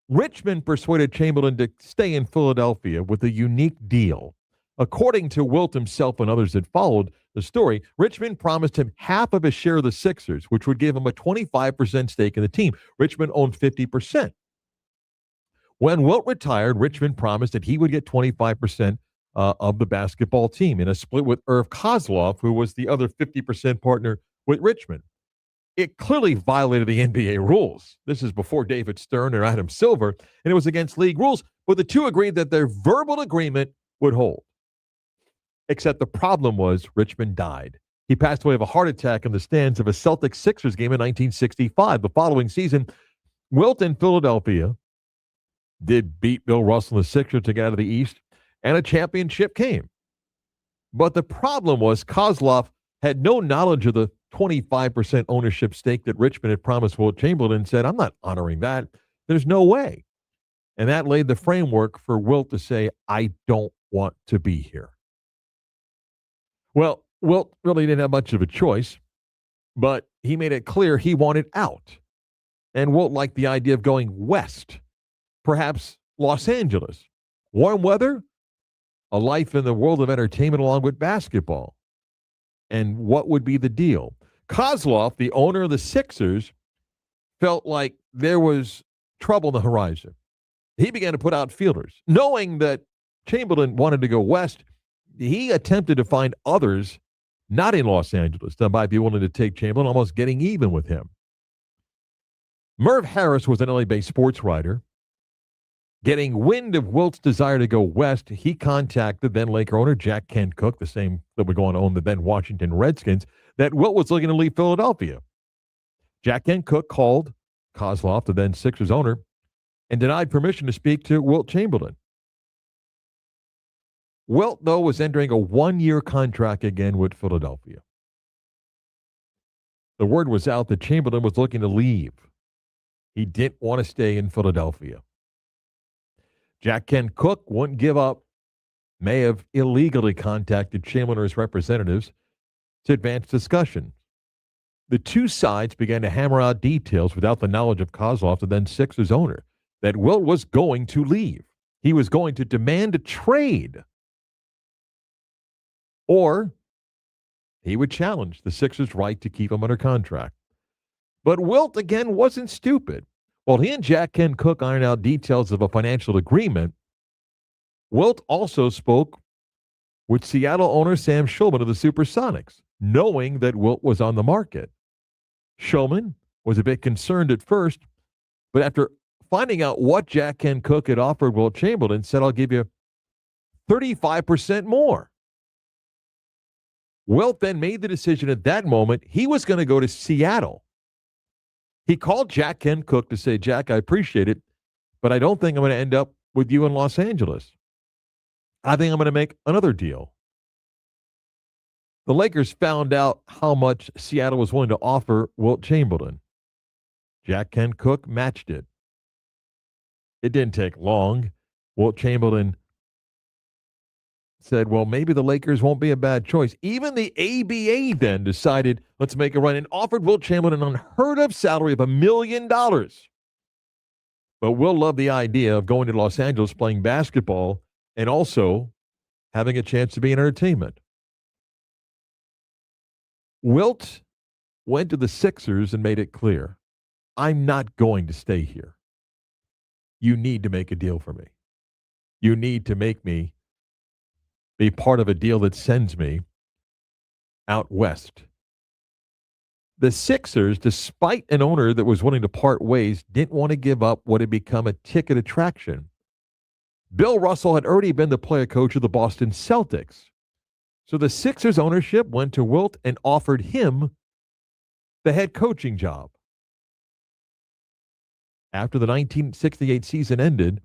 Richmond persuaded Chamberlain to stay in Philadelphia with a unique deal. According to Wilt himself and others that followed the story, Richmond promised him half of his share of the Sixers, which would give him a 25% stake in the team. Richmond owned 50%. When Wilt retired, Richmond promised that he would get 25% of the basketball team in a split with Irv Kozloff, who was the other 50% partner with Richmond. It clearly violated the NBA rules. This is before David Stern or Adam Silver, and it was against league rules, but the two agreed that their verbal agreement would hold. Except the problem was Richmond died. He passed away of a heart attack in the stands of a Celtics-Sixers game in 1965. The following season, Wilt in Philadelphia did beat Bill Russell and the Sixers to get out of the East, and a championship came. But the problem was Kozloff had no knowledge of the 25% ownership stake that Richmond had promised Wilt Chamberlain and said, I'm not honoring that. There's no way. And that laid the framework for Wilt to say, I don't want to be here. Well, Wilt really didn't have much of a choice, but he made it clear he wanted out. And Wilt liked the idea of going west, perhaps Los Angeles. Warm weather, a life in the world of entertainment along with basketball. And what would be the deal? Kozloff, the owner of the Sixers, felt like there was trouble on the horizon. He began to put out feelers. Knowing that Chamberlain wanted to go west, he attempted to find others not in Los Angeles that might be willing to take Chamberlain, almost getting even with him. Merv Harris was an LA-based sports writer. Getting wind of Wilt's desire to go west, he contacted then Laker owner Jack Kent Cooke, the same that would go on to own the then Washington Redskins, that Wilt was looking to leave Philadelphia. Jack Kent Cooke called Kozloff, the then Sixers owner, and denied permission to speak to Wilt Chamberlain. Wilt, though, was entering a one-year contract again with Philadelphia. The word was out that Chamberlain was looking to leave. He didn't want to stay in Philadelphia. Jack Kent Cooke wouldn't give up, may have illegally contacted Chamberlain or his representatives to advance discussions. The two sides began to hammer out details without the knowledge of Kozlov, the then Sixers owner, that Wilt was going to leave. He was going to demand a trade. Or he would challenge the Sixers' right to keep him under contract. But Wilt, again, wasn't stupid. While he and Jack Kent Cooke ironed out details of a financial agreement, Wilt also spoke with Seattle owner Sam Schulman of the Supersonics, knowing that Wilt was on the market. Schulman was a bit concerned at first, but after finding out what Jack Kent Cooke had offered Wilt Chamberlain, said, "I'll give you 35% more." Wilt then made the decision at that moment he was going to go to Seattle. He called Jack Kent Cooke to say, "Jack, I appreciate it, but I don't think I'm going to end up with you in Los Angeles. I think I'm going to make another deal." The Lakers found out how much Seattle was willing to offer Wilt Chamberlain. Jack Kent Cooke matched it. It didn't take long. Wilt Chamberlain said, well, maybe the Lakers won't be a bad choice. Even the ABA then decided, let's make a run, and offered Wilt Chamberlain an unheard-of salary of $1 million. But Wilt loved the idea of going to Los Angeles, playing basketball, and also having a chance to be in entertainment. Wilt went to the Sixers and made it clear, I'm not going to stay here. You need to make a deal for me. You need to make me be part of a deal that sends me out west. The Sixers, despite an owner that was willing to part ways, didn't want to give up what had become a ticket attraction. Bill Russell had already been the player coach of the Boston Celtics. So the Sixers ownership went to Wilt and offered him the head coaching job. After the 1968 season ended,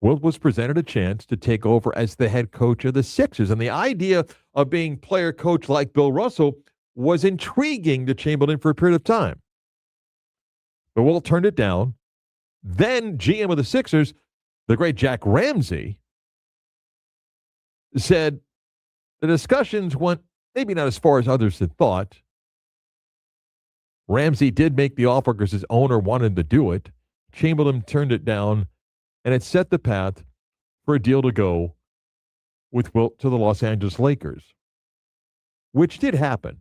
Wilt was presented a chance to take over as the head coach of the Sixers. And the idea of being player coach like Bill Russell was intriguing to Chamberlain for a period of time. But Wilt turned it down. Then GM of the Sixers, the great Jack Ramsey, said the discussions went maybe not as far as others had thought. Ramsey did make the offer because his owner wanted to do it. Chamberlain turned it down, and it set the path for a deal to go with Wilt to the Los Angeles Lakers, which did happen.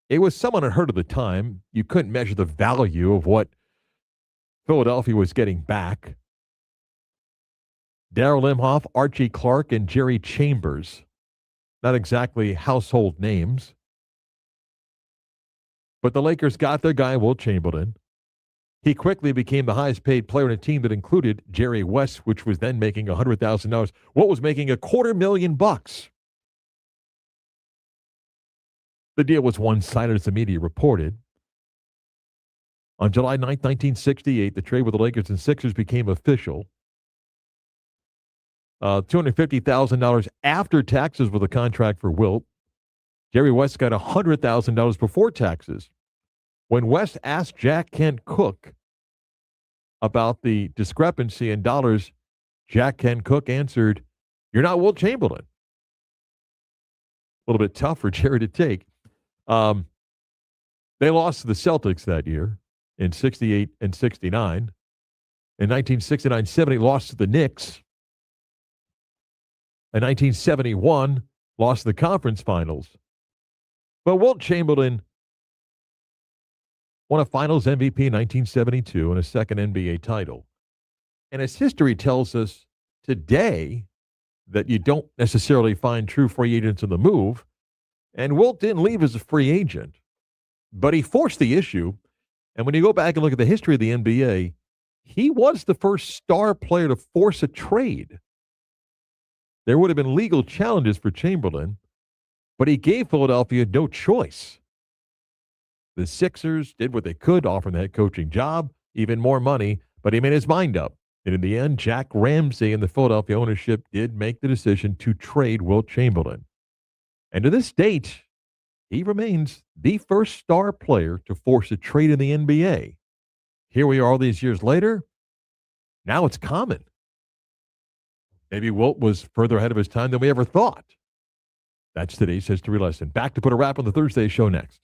It was somewhat unheard of at the time. You couldn't measure the value of what Philadelphia was getting back. Darrell Imhoff, Archie Clark, and Jerry Chambers, not exactly household names. But the Lakers got their guy, Wilt Chamberlain. He quickly became the highest paid player in a team that included Jerry West, which was then making $100,000. Wilt was making $250,000. The deal was one-sided, as the media reported. On July 9, 1968, the trade with the Lakers and Sixers became official. $250,000 after taxes with a contract for Wilt. Jerry West got $100,000 before taxes. When West asked Jack Kent Cooke about the discrepancy in dollars, Jack Kent Cooke answered, "You're not Wilt Chamberlain." A little bit tough for Jerry to take. They lost to the Celtics that year in 68 and 69. In 1969-70, lost to the Knicks. In 1971, lost the conference finals. But Wilt Chamberlain won a finals MVP in 1972 and a second NBA title. And as history tells us today that you don't necessarily find true free agents on the move, and Wilt didn't leave as a free agent, but he forced the issue. And when you go back and look at the history of the NBA, he was the first star player to force a trade. There would have been legal challenges for Chamberlain, but he gave Philadelphia no choice. The Sixers did what they could, offer him the head coaching job, even more money, but he made his mind up. And in the end, Jack Ramsey and the Philadelphia ownership did make the decision to trade Wilt Chamberlain. And to this date, he remains the first star player to force a trade in the NBA. Here we are all these years later. Now it's common. Maybe Wilt was further ahead of his time than we ever thought. That's today's history lesson. Back to put a wrap on the Thursday show next.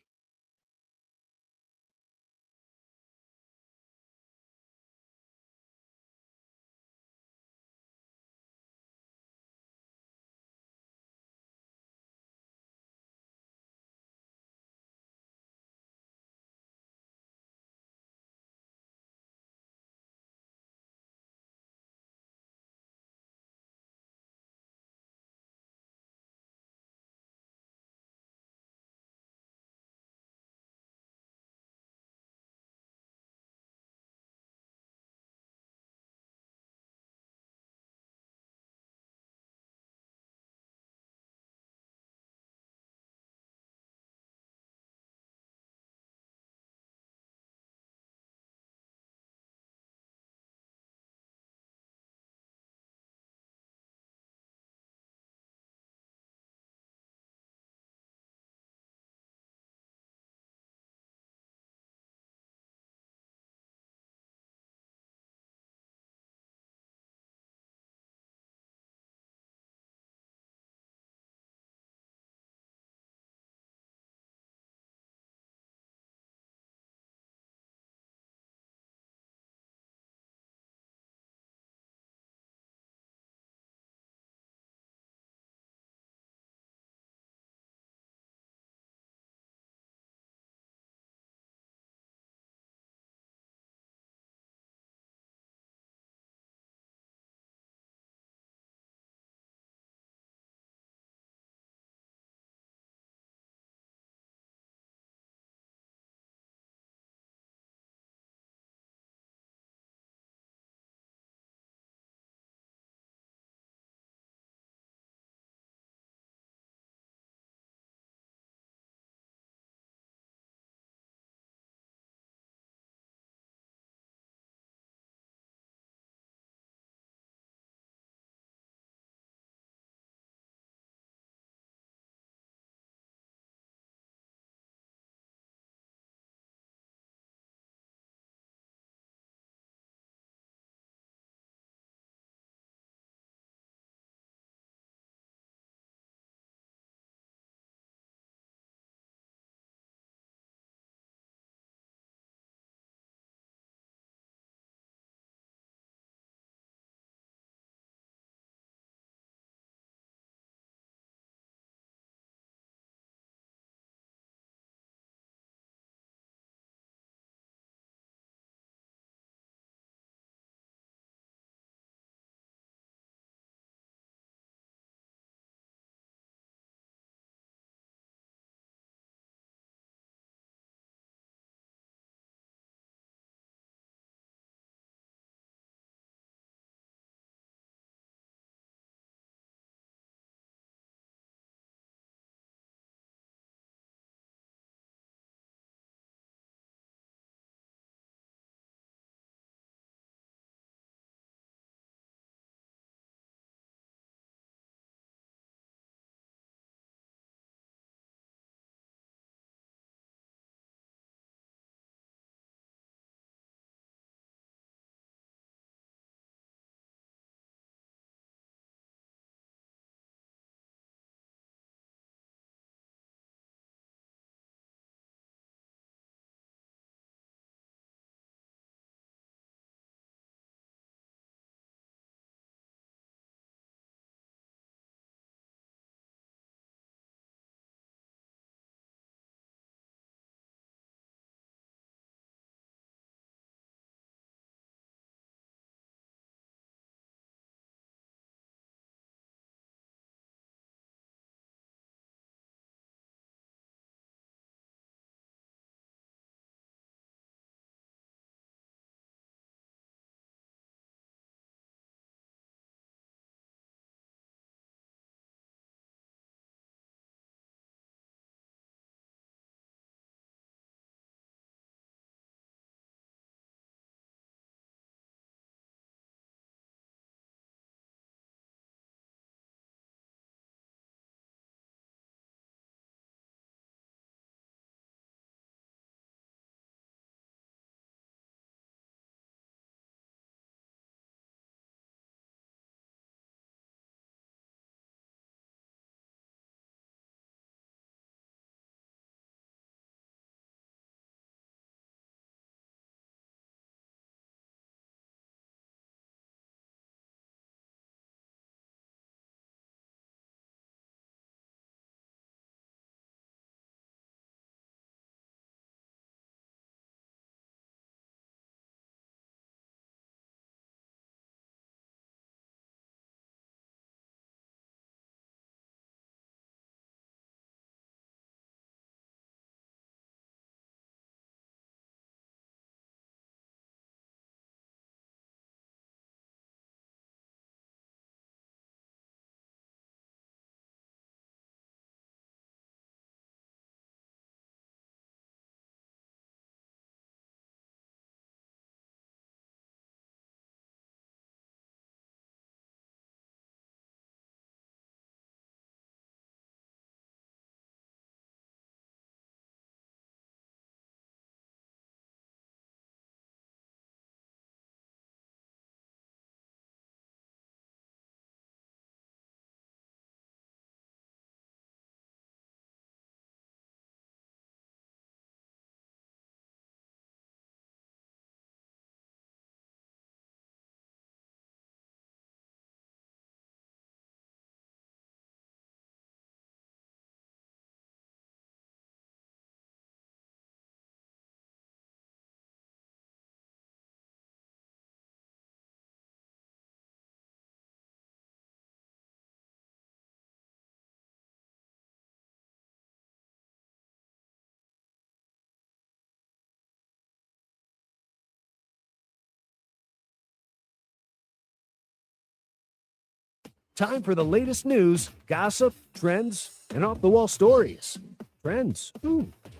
Time for the latest news, gossip, trends, and off-the-wall stories. Trends.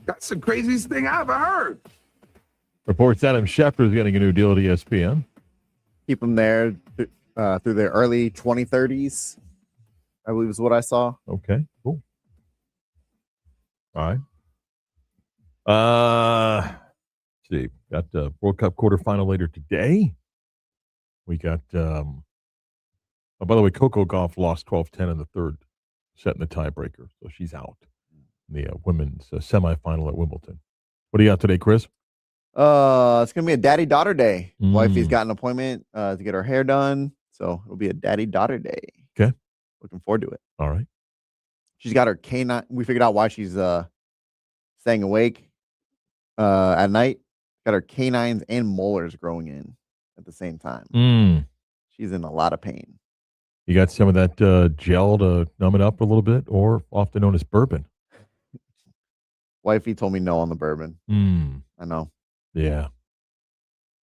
That's the craziest thing I ever heard. Reports Adam Schefter is getting a new deal at ESPN. Keep him there through the early 2030s, I believe is what I saw. Okay, cool. All right. Let's see. Got the World Cup quarterfinal later today. We got, by the way, Coco Gauff lost 12-10 in the third set in the tiebreaker, so she's out in the women's semifinal at Wimbledon. What do you got today, Chris? It's gonna be a daddy-daughter day. Wifey's got an appointment to get her hair done, so it'll be a daddy-daughter day. Okay. Looking forward to it. All right. She's got her canine. We figured out why she's staying awake at night. Got her canines and molars growing in at the same time. She's in a lot of pain. You got some of that gel to numb it up a little bit, or often known as bourbon. Wifey told me no on the bourbon. I know. Yeah.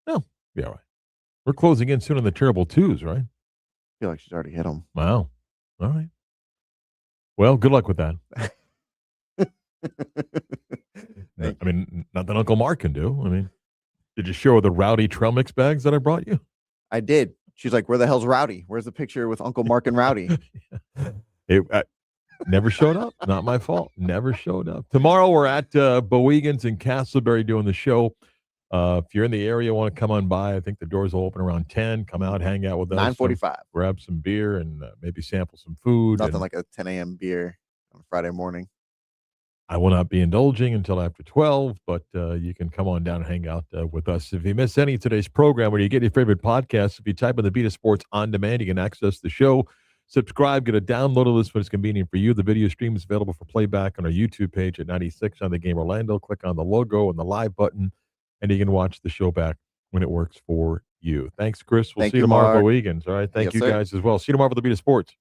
No, be all right. We're closing in soon on the terrible twos, right? I feel like she's already hit them. Wow. All right. Well, good luck with that. I mean, nothing Uncle Mark can do. I mean, did you show her the Rowdy trail mix bags that I brought you? I did. She's like, where the hell's Rowdy? Where's the picture with Uncle Mark and Rowdy? It never showed up. Not my fault. Never showed up. Tomorrow we're at Boegan's in Castleberry doing the show. If you're in the area, want to come on by, I think the doors will open around 10. Come out, hang out with us. 9:45. Grab some beer and maybe sample some food. Nothing like a 10 a.m. beer on Friday morning. I will not be indulging until after 12, but you can come on down and hang out with us. If you miss any of today's program, where you get your favorite podcasts, if you type in the BOS Sports On Demand, you can access the show. Subscribe, get a download list when it's convenient for you. The video stream is available for playback on our YouTube page at 96 on the Game Orlando. Click on the logo and the live button, and you can watch the show back when it works for you. Thanks, Chris. We'll see you tomorrow at Boegan's. All right. Thank you guys as well. See you tomorrow for the BOS Sports.